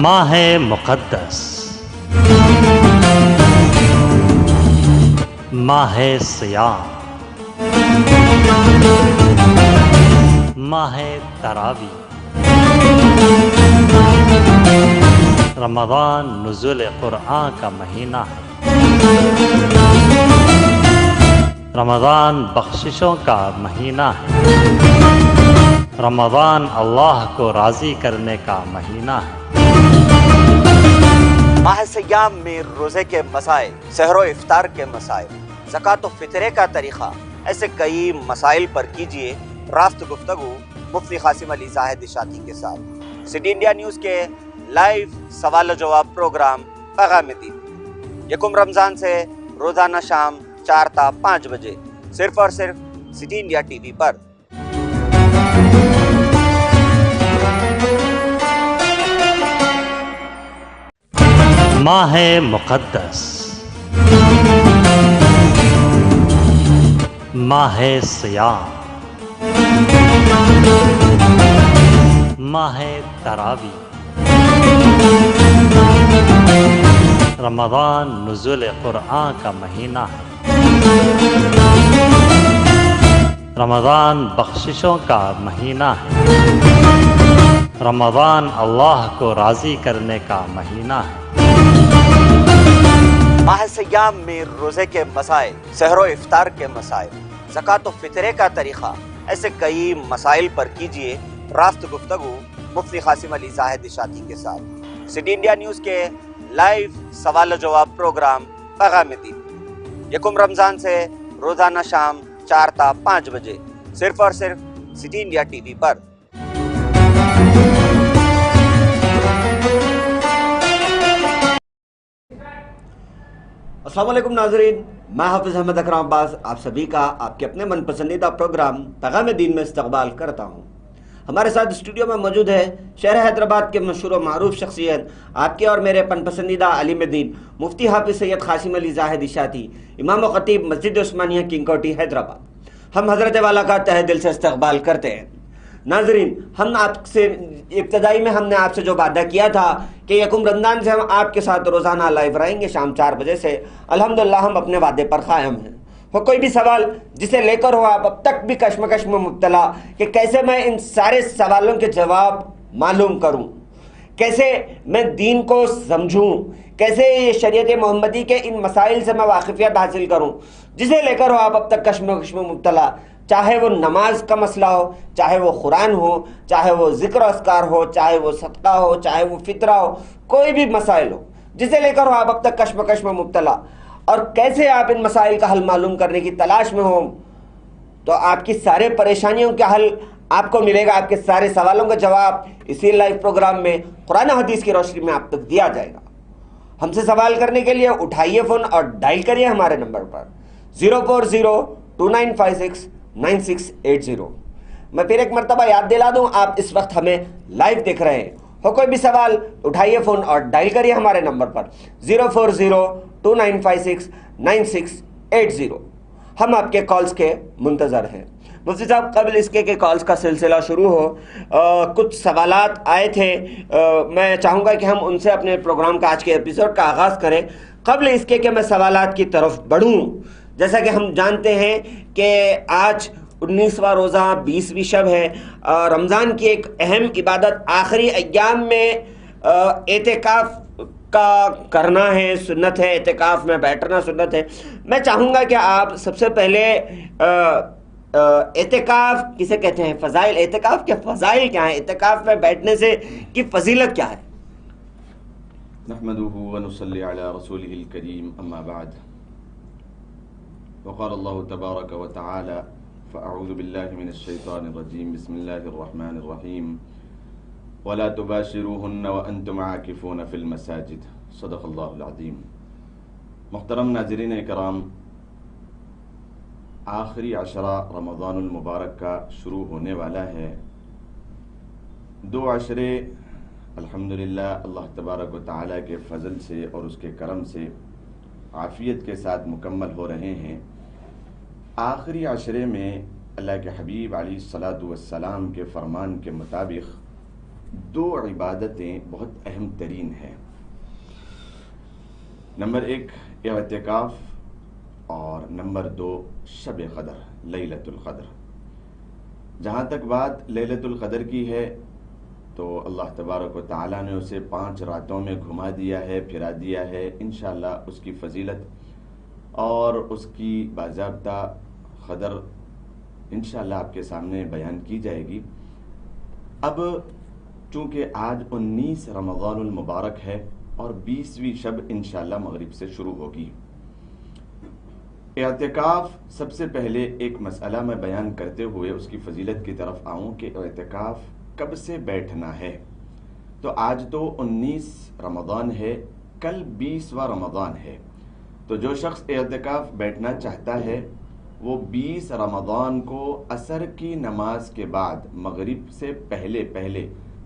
ماہ مقدس، ماہ صیام، ماہ تراوی، رمضان نزول قرآن کا مہینہ ہے۔ رمضان بخششوں کا مہینہ ہے۔ رمضان اللہ کو راضی کرنے کا مہینہ ہے۔ ماہ سیام میں روزے کے مسائل، سحر و افطار کے مسائل، زکوٰۃ و فطرے کا طریقہ، ایسے کئی مسائل پر کیجیے راست گفتگو مفتی قاسم علی زاہد اشاعتی کے ساتھ۔ سٹی انڈیا نیوز کے لائیو سوال و جواب پروگرام پیغام دین، یکم رمضان سے روزانہ شام 4 تا 5 بجے صرف اور صرف سٹی انڈیا ٹی وی پر۔ ماہ مقدس، ماہ صیام، ماہ تراوی، رمضان نزول قرآن کا مہینہ ہے۔ رمضان بخششوں کا مہینہ ہے۔ رمضان اللہ کو راضی کرنے کا مہینہ ہے۔ ماہ سیام میں روزے کے مسائل، سحر و افطار کے مسائل، زکوٰۃ و فطرے کا طریقہ، ایسے کئی مسائل پر کیجیے راست گفتگو مفتی قاسم علی زاہد اشاعتی کے ساتھ۔ سٹی انڈیا نیوز کے لائیو سوال و جواب پروگرام پیغام دین، یکم رمضان سے روزانہ شام 4 تا 5 بجے صرف اور صرف سٹی انڈیا ٹی وی پر۔ السلام علیکم ناظرین، میں حافظ احمد اکرم عباس آپ سبھی کا آپ کے اپنے من پسندیدہ پروگرام پیغام دین میں استقبال کرتا ہوں۔ ہمارے ساتھ اسٹوڈیو میں موجود ہے شہر حیدرآباد کے مشہور و معروف شخصیت، آپ کے اور میرے من پسندیدہ عالم دین مفتی حافظ سید قاسم علی زاہد اشاعتی، امام و خطیب مسجد عثمانیہ کنگ کوٹی حیدرآباد۔ ہم حضرت والا کا تہہ دل سے استقبال کرتے ہیں۔ ناظرین، ہم آپ سے ابتدائی میں ہم نے آپ سے جو وعدہ کیا تھا کہ یکم رمضان سے ہم آپ کے ساتھ روزانہ لائیو رہیں گے شام 4 بجے سے، الحمدللہ ہم اپنے وعدے پر قائم ہیں۔ ہو کوئی بھی سوال جسے لے کر ہو آپ اب تک بھی کشمکش میں مبتلا کہ کیسے میں ان سارے سوالوں کے جواب معلوم کروں، کیسے میں دین کو سمجھوں، کیسے یہ شریعت محمدی کے ان مسائل سے میں واقفیت حاصل کروں، جسے لے کر ہو آپ اب تک کشمکش میں مبتلا، چاہے وہ نماز کا مسئلہ ہو، چاہے وہ قرآن ہو، چاہے وہ ذکر و اذکار ہو، چاہے وہ صدقہ ہو، چاہے وہ فطرہ ہو، کوئی بھی مسائل ہو جسے لے کر ہو آپ اب تک کشمکش میں مبتلا، اور کیسے آپ ان مسائل کا حل معلوم کرنے کی تلاش میں ہوں، تو آپ کی سارے پریشانیوں کا حل آپ کو ملے گا، آپ کے سارے سوالوں کا جواب اسی لائیو پروگرام میں قرآن حدیث کی روشنی میں آپ تک دیا جائے گا۔ ہم سے سوال کرنے کے لیے اٹھائیے فون اور ڈائل کریے ہمارے نمبر پر 04029569680۔ میں پھر ایک مرتبہ یاد دلا دوں، آپ اس وقت ہمیں لائیو دیکھ رہے ہیں، ہو کوئی بھی سوال اٹھائیے فون اور ڈائل کریے ہمارے نمبر پر 04029569680۔ ہم آپ کے کالز کے منتظر ہیں۔ مفتی صاحب، قبل اس کے کالز کا سلسلہ شروع ہو، کچھ سوالات آئے تھے، میں چاہوں گا کہ ہم ان سے اپنے پروگرام کا آج کے ایپیسوڈ کا آغاز کریں۔ قبل اس کے کہ میں سوالات کی طرف بڑھوں، جیسا کہ ہم جانتے ہیں کہ آج 19واں روزہ 20ویں شب ہے، رمضان کی ایک اہم عبادت آخری ایام میں اعتکاف کا کرنا ہے، سنت ہے، اعتکاف میں بیٹھنا سنت ہے۔ میں چاہوں گا کہ آپ سب سے پہلے اعتکاف کسے کہتے ہیں، فضائل اعتکاف کے فضائل کیا ہیں، اعتکاف میں بیٹھنے سے کی فضیلت کیا ہے؟ نحمده ونصلي على رسوله الكريم اما بعد، وقال الله تبارك وتعالى فأعوذ بالله من الشيطان الرجيم بسم الله الرحمن الرحيم ولا تباشروهن وأنتم عاكفون في المساجد، صدق الله العظيم۔ محترم ناظرین کرام، آخری عشرہ رمضان المبارک کا شروع ہونے والا ہے۔ 2 عشرے الحمدللہ اللہ تبارک و تعالیٰ کے فضل سے اور اس کے کرم سے عافیت کے ساتھ مکمل ہو رہے ہیں۔ آخری عشرے میں اللہ کے حبیب علیہ الصلاۃ والسلام کے فرمان کے مطابق دو عبادتیں بہت اہم ترین ہیں. نمبر 1 اعتکاف اور نمبر 2 شب قدر، لیلۃ القدر. جہاں تک بات لیلۃ القدر کی ہے تو اللہ تبارک و تعالیٰ نے اسے 5 راتوں میں گھما دیا ہے، پھرا دیا ہے. انشاءاللہ اس کی فضیلت اور اس کی باضابطہ قدر انشاءاللہ آپ کے سامنے بیان کی جائے گی. اب چونکہ آج 19 رمضان المبارک ہے اور 20ویں شب انشاءاللہ مغرب سے شروع ہوگی. اعتکاف، سب سے پہلے ایک مسئلہ میں بیان کرتے ہوئے اس کی فضیلت کی طرف آؤں کہ اعتکاف کب سے بیٹھنا ہے. تو آج تو 19 رمضان ہے، کل 20واں رمضان ہے. تو جو شخص اعتکاف بیٹھنا چاہتا ہے وہ 20 رمضان کو عصر کی نماز کے بعد مغرب سے پہلے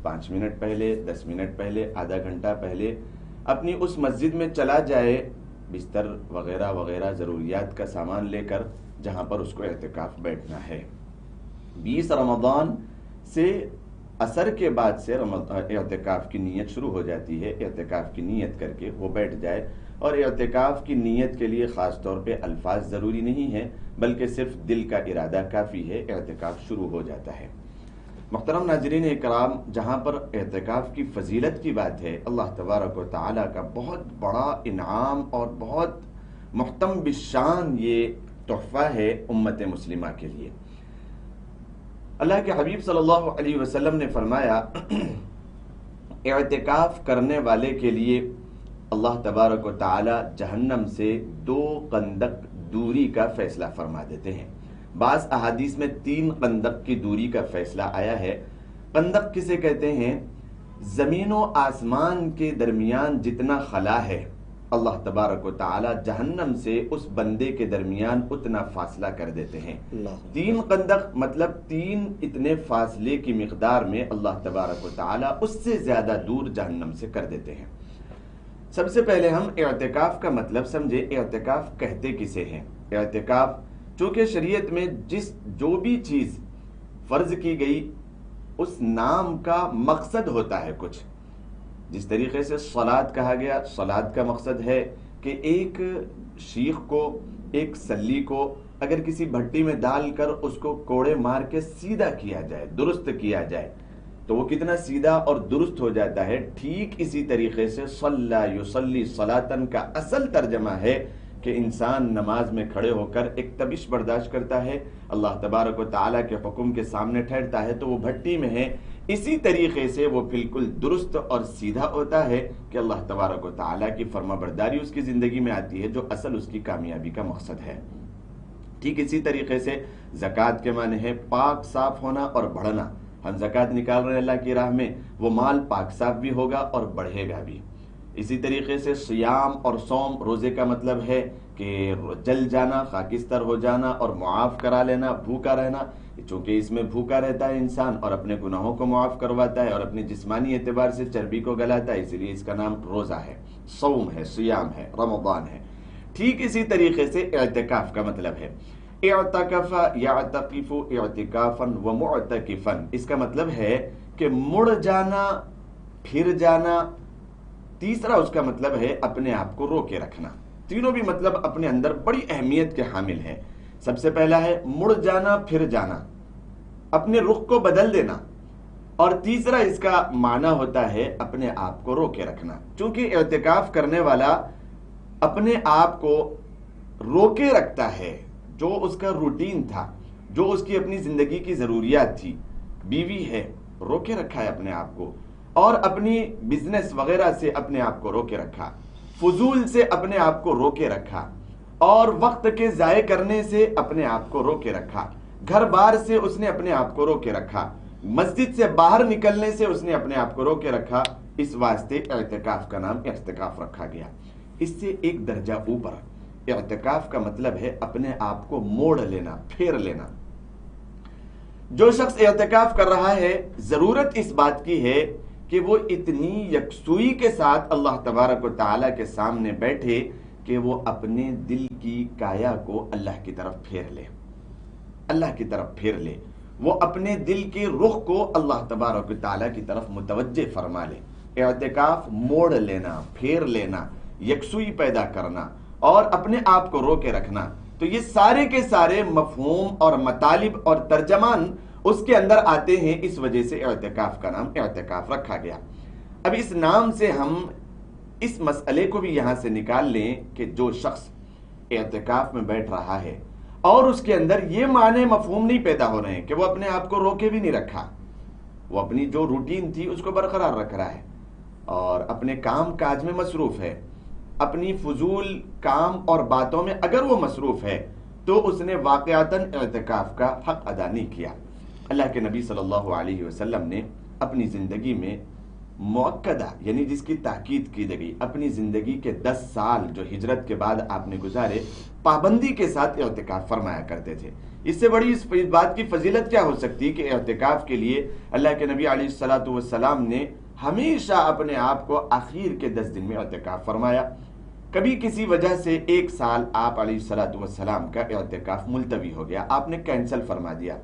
5 منٹ پہلے، 10 منٹ پہلے، آدھا گھنٹہ پہلے اپنی اس مسجد میں چلا جائے، بستر وغیرہ وغیرہ ضروریات کا سامان لے کر، جہاں پر اس کو اعتکاف بیٹھنا ہے. 20 رمضان سے عصر کے بعد سے اعتکاف کی نیت شروع ہو جاتی ہے. اعتکاف کی نیت کر کے وہ بیٹھ جائے، اور اعتکاف کی نیت کے لیے خاص طور پہ الفاظ ضروری نہیں ہیں بلکہ صرف دل کا ارادہ کافی ہے، اعتکاف شروع ہو جاتا ہے. محترم ناظرین اکرام، جہاں پر اعتکاف کی فضیلت کی بات ہے، اللہ تبارک و تعالیٰ کا بہت بڑا انعام اور بہت محتم بالشان یہ تحفہ ہے امت مسلمہ کے لیے. اللہ کے حبیب صلی اللہ علیہ وسلم نے فرمایا اعتکاف کرنے والے کے لیے اللہ تبارک و تعالی جہنم سے 2 خندق دوری کا فیصلہ فرما دیتے ہیں. بعض احادیث میں 3 خندق کی دوری کا فیصلہ آیا ہے. خندق کسے کہتے ہیں؟ زمین و آسمان کے درمیان جتنا خلا ہے، اللہ تبارک و تعالی جہنم سے اس بندے کے درمیان اتنا فاصلہ کر دیتے ہیں. 3 خندق مطلب 3 اتنے فاصلے کی مقدار میں اللہ تبارک و تعالی اس سے زیادہ دور جہنم سے کر دیتے ہیں. سب سے پہلے ہم اعتکاف کا مطلب سمجھے. اعتکاف کہتے کسے ہیں؟ اعتکاف چونکہ شریعت میں جو بھی چیز فرض کی گئی اس نام کا مقصد ہوتا ہے کچھ. جس طریقے سے صلاۃ کہا گیا، صلاۃ کا مقصد ہے کہ ایک شیخ کو، ایک سلی کو اگر کسی بھٹی میں ڈال کر اس کو کوڑے مار کے سیدھا کیا جائے، درست کیا جائے تو وہ کتنا سیدھا اور درست ہو جاتا ہے. ٹھیک اسی طریقے سے صلی یصلی صلاۃً کا اصل ترجمہ ہے کہ انسان نماز میں کھڑے ہو کر ایک تبش برداشت کرتا ہے، اللہ تبارک و تعالیٰ کے حکم کے سامنے ٹھہرتا ہے تو وہ بھٹی میں ہے. اسی طریقے سے وہ بالکل درست اور سیدھا ہوتا ہے کہ اللہ تبارک و تعالیٰ کی فرما برداری اس کی زندگی میں آتی ہے، جو اصل اس کی کامیابی کا مقصد ہے. ٹھیک اسی طریقے سے زکوٰۃ کے معنی ہے پاک صاف ہونا اور بڑھنا. ہم زکوٰۃ نکال رہے ہیں اللہ کی راہ میں، وہ مال پاک صاف بھی ہوگا اور بڑھے گا بھی. اسی طریقے سے سیام اور صوم، روزے کا مطلب ہے کہ جل جانا، خاکستر ہو جانا اور معاف کرا لینا، بھوکا رہنا. چونکہ اس میں بھوکا رہتا ہے انسان اور اپنے گناہوں کو معاف کرواتا ہے اور اپنی جسمانی اعتبار سے چربی کو گلاتا ہے، اس لیے اس کا نام روزہ ہے، صوم ہے، سیام ہے، رمضان ہے. ٹھیک اسی طریقے سے اعتکاف کا مطلب ہے اعتکف یعتکف اعتکافا ومعتکفا. اس کا مطلب ہے کہ مڑ جانا، پھر جانا. تیسرا اس کا مطلب ہے اپنے آپ کو روکے رکھنا. تینوں بھی مطلب اپنے اندر بڑی اہمیت کے حامل ہیں. سب سے پہلا ہے مڑ جانا، پھر جانا، اپنے رخ کو بدل دینا. اور تیسرا اس کا معنی ہوتا ہے اپنے آپ کو روکے رکھنا. چونکہ اعتکاف کرنے والا اپنے آپ کو روکے رکھتا ہے، جو اس کا روٹین تھا، جو اس کی اپنی زندگی کی ضروریات تھی. بیوی ہے، روکے رکھا ہے اپنے آپ کو، اور اپنی بزنس وغیرہ سے اپنے آپ کو روکے رکھا، فضول سے اپنے آپ کو روکے رکھا، اور وقت کے ضائع کرنے سے اپنے آپ کو روکے رکھا، گھر بار سے اس نے اپنے آپ کو روکے رکھا، مسجد سے باہر نکلنے سے اس نے اپنے آپ کو روکے رکھا. اس واسطے اعتکاف کا نام اعتکاف رکھا گیا. اس سے ایک درجہ اوپر اعتکاف کا مطلب ہے اپنے آپ کو موڑ لینا، پھیر لینا. جو شخص اعتکاف کر رہا ہے ضرورت اس بات کی ہے کہ وہ اتنی یکسوئی کے ساتھ اللہ تبارک و تعالیٰ کے سامنے بیٹھے کہ وہ اپنے دل کی کایا کو اللہ کی طرف پھیر لے، اللہ کی طرف پھیر لے. وہ اپنے دل کے رخ کو اللہ تبارک و تعالیٰ کی طرف متوجہ فرما لے۔ اعتکاف موڑ لینا، پھیر لینا، یکسوئی پیدا کرنا اور اپنے آپ کو رو کے رکھنا، تو یہ سارے کے سارے مفہوم اور مطالب اور ترجمان اس کے اندر آتے ہیں، اس وجہ سے اعتکاف کا نام اعتکاف رکھا گیا۔ اب اس نام سے ہم اس مسئلے کو بھی یہاں سے نکال لیں کہ جو شخص اعتکاف میں بیٹھ رہا ہے اور اس کے اندر یہ معنی مفہوم نہیں پیدا ہو رہے ہیں کہ وہ اپنے آپ کو روکے بھی نہیں رکھا، وہ اپنی جو روٹین تھی اس کو برقرار رکھ رہا ہے اور اپنے کام کاج میں مصروف ہے، اپنی فضول کام اور باتوں میں اگر وہ مصروف ہے تو اس نے واقعتاً اعتکاف کا حق ادا نہیں کیا۔ اللہ کے نبی صلی اللہ علیہ وسلم نے اپنی زندگی میں مؤکدہ یعنی جس کی تاکید کی گئی اپنی زندگی کے 10 سال جو ہجرت کے بعد آپ نے گزارے، پابندی کے ساتھ اعتکاف فرمایا کرتے تھے۔ اس سے بڑی اس بات کی فضیلت کیا ہو سکتی کہ اعتکاف کے لیے اللہ کے نبی علیہ الصلوۃ والسلام نے ہمیشہ اپنے آپ کو آخر کے 10 دن میں اعتکاف فرمایا۔ کبھی کسی وجہ سے 1 سال آپ علیہ الصلوۃ والسلام کا اعتکاف ملتوی ہو گیا، آپ نے کینسل فرما دیا،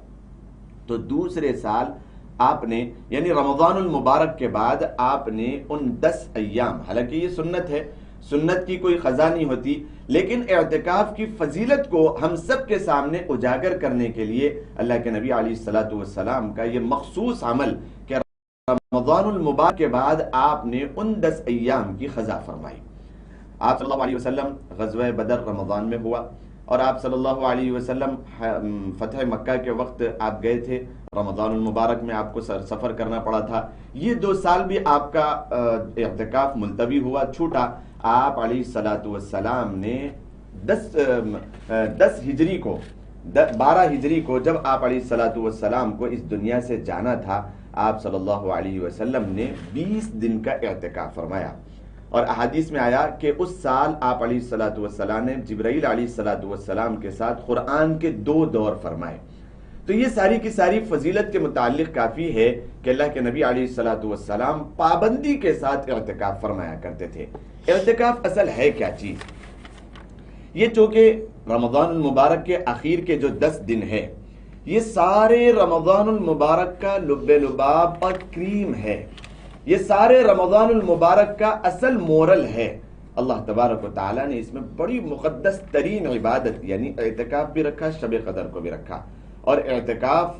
تو دوسرے سال آپ نے یعنی رمضان المبارک کے بعد آپ نے ان 10 ایام، حالانکہ یہ سنت ہے، سنت کی کوئی قضا نہیں ہوتی، لیکن اعتکاف کی فضیلت کو ہم سب کے سامنے اجاگر کرنے کے لیے اللہ کے نبی علیہ الصلوۃ والسلام کا یہ مخصوص عمل کہ رمضان المبارک کے بعد آپ نے ان 10 ایام کی قضا فرمائی۔ آپ صلی اللہ علیہ وسلم غزوہ بدر رمضان میں ہوا اور آپ صلی اللہ علیہ وسلم فتح مکہ کے وقت آپ گئے تھے، رمضان المبارک میں آپ کو سفر کرنا پڑا تھا۔ یہ 2 سال بھی آپ کا اعتکاف ملتوی ہوا، چھوٹا۔ آپ علیہ الصلوۃ والسلام نے 10 ہجری کو 12 ہجری کو جب آپ علیہ الصلوۃ والسلام کو اس دنیا سے جانا تھا، آپ صلی اللہ علیہ وسلم نے 20 دن کا اعتکاف فرمایا، اور احادیث میں آیا کہ اس سال آپ علیہ الصلوۃ والسلام نے جبرائیل علیہ الصلوۃ والسلام کے ساتھ قرآن کے 2 دور فرمائے۔ تو یہ ساری کی ساری فضیلت کے متعلق کافی ہے کہ اللہ کے نبی علیہ الصلوۃ والسلام پابندی کے ساتھ اعتکاف فرمایا کرتے تھے۔ اعتکاف اصل ہے کیا چیز؟ یہ چونکہ رمضان المبارک کے آخر کے جو 10 دن ہے، یہ سارے رمضان المبارک کا لب لباب اور کریم ہے، یہ سارے رمضان المبارک کا اصل مورل ہے۔ اللہ تبارک و تعالیٰ نے اس میں بڑی مقدس ترین عبادت یعنی اعتکاف بھی رکھا، شب قدر کو بھی رکھا، اور اعتکاف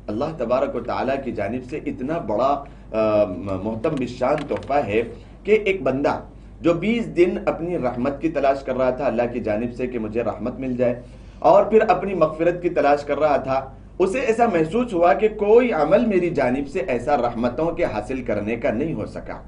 اللہ تبارک و تعالیٰ کی جانب سے اتنا بڑا محتم بالشان تحفہ ہے کہ ایک بندہ جو 20 دن اپنی رحمت کی تلاش کر رہا تھا اللہ کی جانب سے کہ مجھے رحمت مل جائے، اور پھر اپنی مغفرت کی تلاش کر رہا تھا، اسے ایسا محسوس ہوا کہ کوئی عمل میری جانب سے ایسا رحمتوں کے حاصل کرنے کا نہیں ہو سکا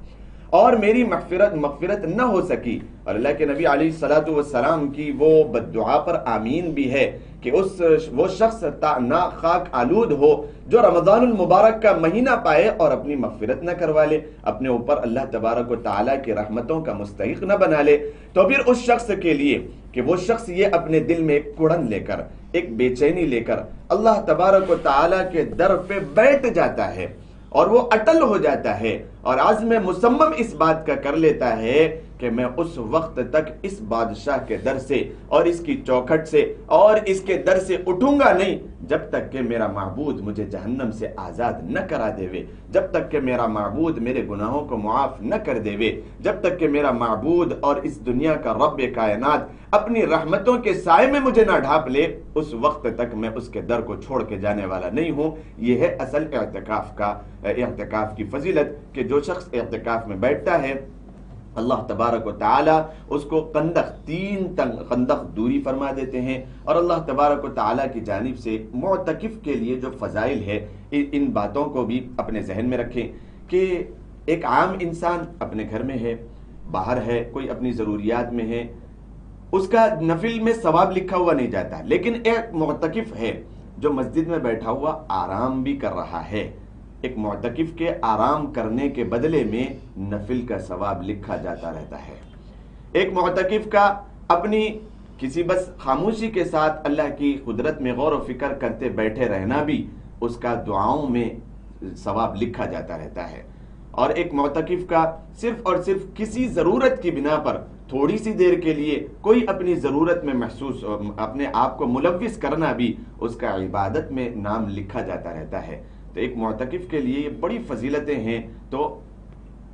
اور میری مغفرت نہ ہو سکی، اور اللہ کے نبی علیہ الصلوۃ والسلام کی وہ بددعا پر آمین بھی ہے کہ وہ شخص نا خاک آلود ہو جو رمضان المبارک کا مہینہ پائے اور اپنی مغفرت نہ کروا لے، اپنے اوپر اللہ تبارک و تعالیٰ کی رحمتوں کا مستحق نہ بنا لے، تو پھر اس شخص کے لیے کہ وہ شخص یہ اپنے دل میں ایک کڑن لے کر، ایک بے چینی لے کر اللہ تبارک و تعالیٰ کے در پہ بیٹھ جاتا ہے اور وہ اٹل ہو جاتا ہے اور عزم مصمم اس بات کا کر لیتا ہے کہ میں اس وقت تک اس بادشاہ کے در سے اور اس کی چوکھٹ سے اور اس کے در سے اٹھوں گا نہیں جب تک کہ میرا معبود مجھے جہنم سے آزاد نہ کرا دے، جب تک کہ میرا معبود میرے گناہوں کو معاف نہ کر دے، جب تک کہ میرا معبود اور اس دنیا کا رب کائنات اپنی رحمتوں کے سائے میں مجھے نہ ڈھانپ لے، اس وقت تک میں اس کے در کو چھوڑ کے جانے والا نہیں ہوں۔ یہ ہے اصل اعتکاف کی فضیلت کہ جو شخص اعتکاف میں بیٹھتا ہے اللہ تبارک و تعالی اس کو خندق دوری فرما دیتے ہیں، اور اللہ تبارک و تعالی کی جانب سے معتکف کے لیے جو فضائل ہے ان باتوں کو بھی اپنے ذہن میں رکھیں کہ ایک عام انسان اپنے گھر میں ہے، باہر ہے، کوئی اپنی ضروریات میں ہے، اس کا نفل میں ثواب لکھا ہوا نہیں جاتا، لیکن ایک معتکف ہے جو مسجد میں بیٹھا ہوا آرام بھی کر رہا ہے، ایک معتکف کے آرام کرنے کے بدلے میں نفل کا ثواب لکھا جاتا رہتا ہے۔ ایک معتکف کا اپنی کسی بس خاموشی کے ساتھ اللہ کی قدرت میں غور و فکر کرتے بیٹھے رہنا بھی اس کا دعاؤں میں ثواب لکھا جاتا رہتا ہے، اور ایک معتکف کا صرف اور صرف کسی ضرورت کی بنا پر تھوڑی سی دیر کے لیے کوئی اپنی ضرورت میں محسوس اپنے آپ کو ملوث کرنا بھی اس کا عبادت میں نام لکھا جاتا رہتا ہے۔ تو ایک معتکف کے لیے یہ بڑی فضیلتیں ہیں۔ تو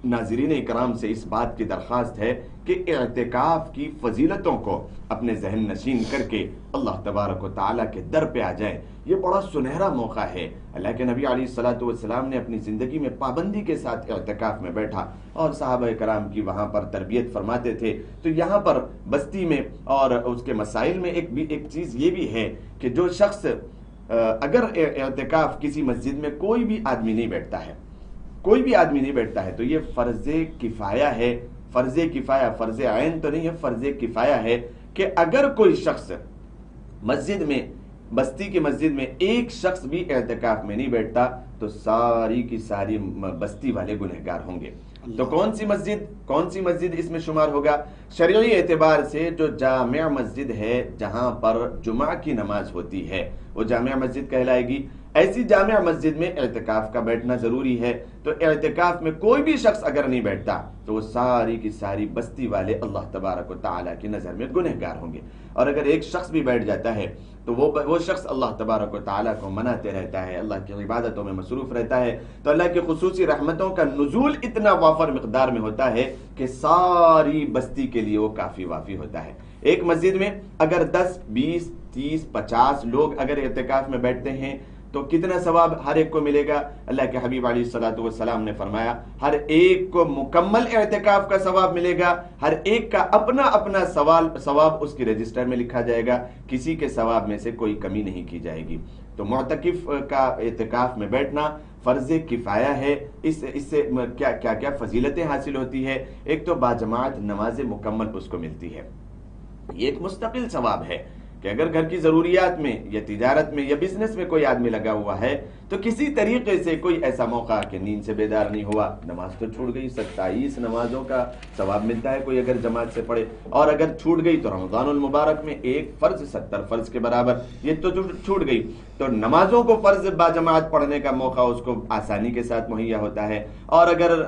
ناظرین اکرام سے اس بات کی درخواست ہے کہ اعتکاف کی فضیلتوں کو اپنے ذہن نشین کر کے اللہ تبارک و تعالیٰ کے در پہ آ جائیں۔ یہ بڑا سنہرا موقع ہے۔ اللہ کے نبی علیہ الصلوۃ والسلام نے اپنی زندگی میں پابندی کے ساتھ اعتکاف میں بیٹھا اور صحابہ کرام کی وہاں پر تربیت فرماتے تھے۔ تو یہاں پر بستی میں اور اس کے مسائل میں ایک چیز یہ بھی ہے کہ جو شخص اگر اعتکاف کسی مسجد میں کوئی بھی آدمی نہیں بیٹھتا ہے تو یہ فرض کفایہ ہے، فرض عین تو نہیں ہے، فرض کفایہ ہے کہ اگر کوئی شخص مسجد میں، بستی کی مسجد میں ایک شخص بھی اعتکاف میں نہیں بیٹھتا تو ساری کی ساری بستی والے گنہگار ہوں گے۔ تو کون سی مسجد اس میں شمار ہوگا؟ شرعی اعتبار سے جو جامع مسجد ہے جہاں پر جمعہ کی نماز ہوتی ہے وہ جامع مسجد کہلائے گی۔ ایسی جامع مسجد میں اعتکاف کا بیٹھنا ضروری ہے۔ تو اعتکاف میں کوئی بھی شخص اگر نہیں بیٹھتا تو وہ ساری کی ساری بستی والے اللہ تبارک و تعالیٰ کی نظر میں گنہگار ہوں گے، اور اگر ایک شخص بھی بیٹھ جاتا ہے تو وہ شخص اللہ تبارک و تعالیٰ کو مناتے رہتا ہے، اللہ کی عبادتوں میں مصروف رہتا ہے، تو اللہ کی خصوصی رحمتوں کا نزول اتنا وافر مقدار میں ہوتا ہے کہ ساری بستی کے لیے وہ کافی وافی ہوتا ہے۔ ایک مسجد میں اگر 10 20 30 50 لوگ اگر اعتکاف میں بیٹھتے ہیں تو کتنا ثواب ہر ایک کو ملے گا؟ اللہ کے حبیب علیہ الصلوۃ والسلام نے فرمایا ہر ایک کو مکمل اعتکاف کا ثواب ملے گا، ہر ایک کا اپنا اپنا ثواب اس کی رجسٹر میں لکھا جائے گا، کسی کے ثواب میں سے کوئی کمی نہیں کی جائے گی۔ تو معتکف کا اعتکاف میں بیٹھنا فرض کفایہ ہے۔ اس سے کیا فضیلتیں حاصل ہوتی ہے؟ ایک تو باجماعت نماز مکمل اس کو ملتی ہے، یہ ایک مستقل ثواب ہے کہ اگر گھر کی ضروریات میں یا تجارت میں یا بزنس میں کوئی آدمی لگا ہوا ہے تو کسی طریقے سے کوئی ایسا موقع کہ نیند سے بیدار نہیں ہوا، نماز تو چھوٹ گئی، 27 نمازوں کا ثواب ملتا ہے کوئی اگر جماعت سے پڑھے، اور اگر چھوٹ گئی تو رمضان المبارک میں ایک فرض 70 فرض کے برابر، یہ تو چھوٹ گئی، تو نمازوں کو فرض باجماعت پڑھنے کا موقع اس کو آسانی کے ساتھ مہیا ہوتا ہے۔ اور اگر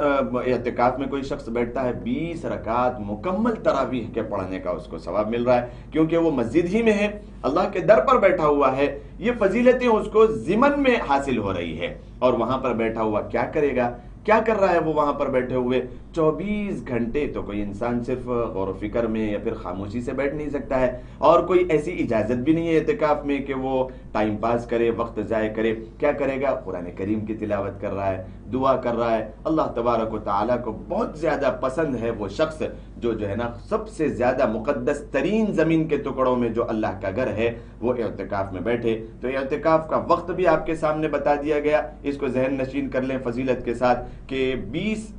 اعتکاف میں کوئی شخص بیٹھتا ہے 20 رکعات مکمل تراویح کے پڑھنے کا اس کو ثواب مل رہا ہے، کیونکہ وہ مسجد ہی میں ہے، اللہ کے در پر بیٹھا ہوا ہے، یہ فضیلتیں اس کو ضمن میں حاصل ہو رہی ہے۔ اور وہاں پر بیٹھا ہوا کیا کرے گا؟ کیا کر رہا ہے وہ وہاں پر بیٹھے ہوئے 24 گھنٹے؟ تو کوئی انسان صرف غور و فکر میں یا پھر خاموشی سے بیٹھ نہیں سکتا ہے، اور کوئی ایسی اجازت بھی نہیں ہے اعتکاف میں کہ وہ ٹائم پاس کرے، وقت ضائع کرے۔ کیا کرے گا؟ قرآن کریم کی تلاوت کر رہا ہے، دعا کر رہا ہے۔ اللہ تبارک و تعالیٰ کو بہت زیادہ پسند ہے وہ شخص جو ہے نا سب سے زیادہ مقدس ترین زمین کے ٹکڑوں میں جو اللہ کا گھر ہے وہ اعتکاف میں بیٹھے۔ تو اعتکاف کا وقت بھی آپ کے سامنے بتا دیا گیا، اس کو ذہن نشین کر لیں فضیلت کے ساتھ کہ 20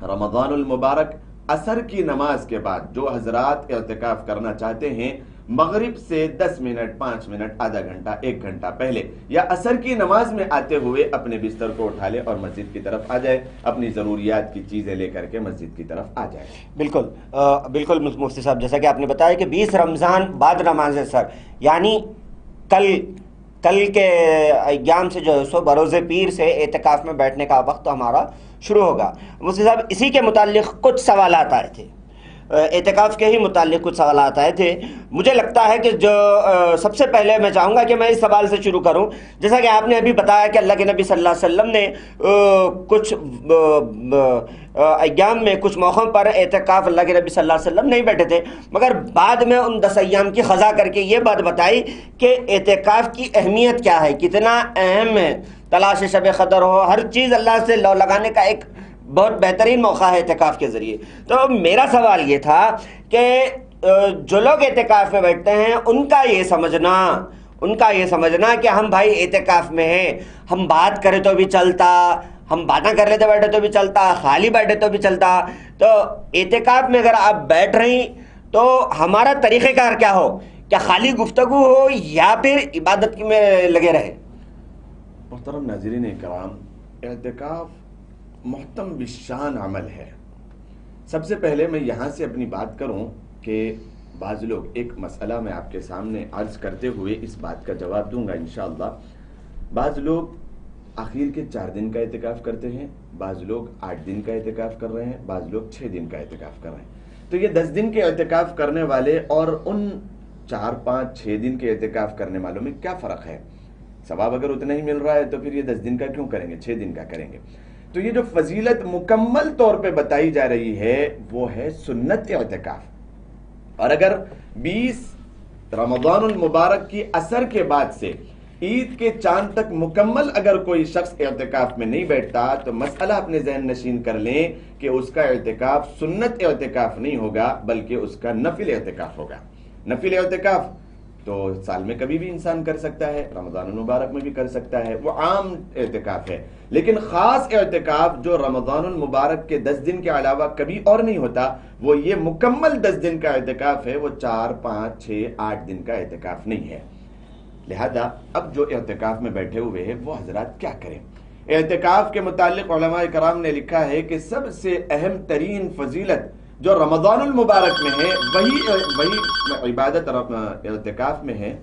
رمضان المبارک عصر کی نماز کے بعد جو حضرات اعتکاف کرنا چاہتے ہیں مغرب سے 10 منٹ 5 منٹ آدھا گھنٹہ 1 گھنٹہ پہلے یا عصر کی نماز میں آتے ہوئے اپنے بستر کو اٹھا لے اور مسجد کی طرف آ جائے، اپنی ضروریات کی چیزیں لے کر کے مسجد کی طرف آ جائے۔ بالکل مفتی صاحب، جیسا کہ آپ نے بتایا کہ 20 رمضان بعد نماز عصر، یعنی کل کے ایام سے جو ہے سو بروز پیر سے اعتکاف میں بیٹھنے کا وقت ہمارا شروع ہوگا۔ مفتی صاحب اسی کے متعلق کچھ سوالات آئے تھے، اعتکاف کے ہی متعلق کچھ سوالات آئے تھے۔ مجھے لگتا ہے کہ جو سب سے پہلے میں چاہوں گا کہ میں اس سوال سے شروع کروں، جیسا کہ آپ نے ابھی بتایا کہ اللہ کے نبی صلی اللہ علیہ وسلم نے کچھ ایام میں کچھ موقعوں پر اعتکاف اللہ کے نبی صلی اللہ علیہ وسلم نہیں بیٹھے تھے، مگر بعد میں ان 10 ایام کی قضا کر کے یہ بات بتائی کہ اعتکاف کی اہمیت کیا ہے، کتنا اہم ہے، تلاش شب قدر ہو، ہر چیز اللہ سے لو لگانے کا ایک بہت بہترین موقع ہے اعتکاف کے ذریعے۔ تو میرا سوال یہ تھا کہ جو لوگ اعتکاف میں بیٹھتے ہیں ان کا یہ سمجھنا کہ ہم بھائی اعتکاف میں ہیں، ہم بات کریں تو بھی چلتا، ہم باتیں کر لیتے بیٹھے تو بھی چلتا، خالی بیٹھے تو بھی چلتا، تو اعتکاف میں اگر آپ بیٹھ رہی تو ہمارا طریقہ کار کیا ہو؟ کیا خالی گفتگو ہو یا پھر عبادت میں لگے رہے؟ محترم ناظرین کرام، اعتکاف محتم بالشان عمل ہے۔ سب سے پہلے میں یہاں سے اپنی بات کروں کہ بعض لوگ، ایک مسئلہ میں آپ کے سامنے عرض کرتے ہوئے اس بات کا جواب دوں گا انشاءاللہ۔ بعض لوگ آخر کے 4 دن کا اعتکاف کرتے ہیں، بعض لوگ 8 دن کا اعتکاف کر رہے ہیں، بعض لوگ 6 دن کا اعتکاف کر رہے ہیں۔ تو یہ 10 دن کے اعتکاف کرنے والے اور ان 4 5 6 دن کے اعتکاف کرنے والوں میں کیا فرق ہے؟ ثواب اگر اتنا ہی مل رہا ہے تو پھر یہ 10 دن کا کیوں کریں گے، 6 دن کا کریں گے؟ تو یہ جو فضیلت مکمل طور پہ بتائی جا رہی ہے وہ ہے سنت اعتکاف۔ اور اگر 20 رمضان المبارک کی اثر کے بعد سے عید کے چاند تک مکمل اگر کوئی شخص اعتکاف میں نہیں بیٹھتا تو مسئلہ اپنے ذہن نشین کر لیں کہ اس کا اعتکاف سنت اعتکاف نہیں ہوگا بلکہ اس کا نفل اعتکاف ہوگا۔ نفل اعتکاف تو سال میں کبھی بھی انسان کر سکتا ہے، رمضان المبارک میں بھی کر سکتا ہے، وہ عام اعتکاف ہے۔ لیکن خاص اعتکاف جو رمضان المبارک کے 10 دن کے علاوہ کبھی اور نہیں ہوتا، وہ یہ مکمل 10 دن کا اعتکاف ہے، وہ 4 5 6 8 دن کا اعتکاف نہیں ہے۔ لہذا اب جو اعتکاف میں بیٹھے ہوئے ہیں وہ حضرات کیا کریں؟ اعتکاف کے متعلق علماء کرام نے لکھا ہے کہ سب سے اہم ترین فضیلت جو رمضان المبارک میں ہے وہی عبادت اعتکاف میں ہے۔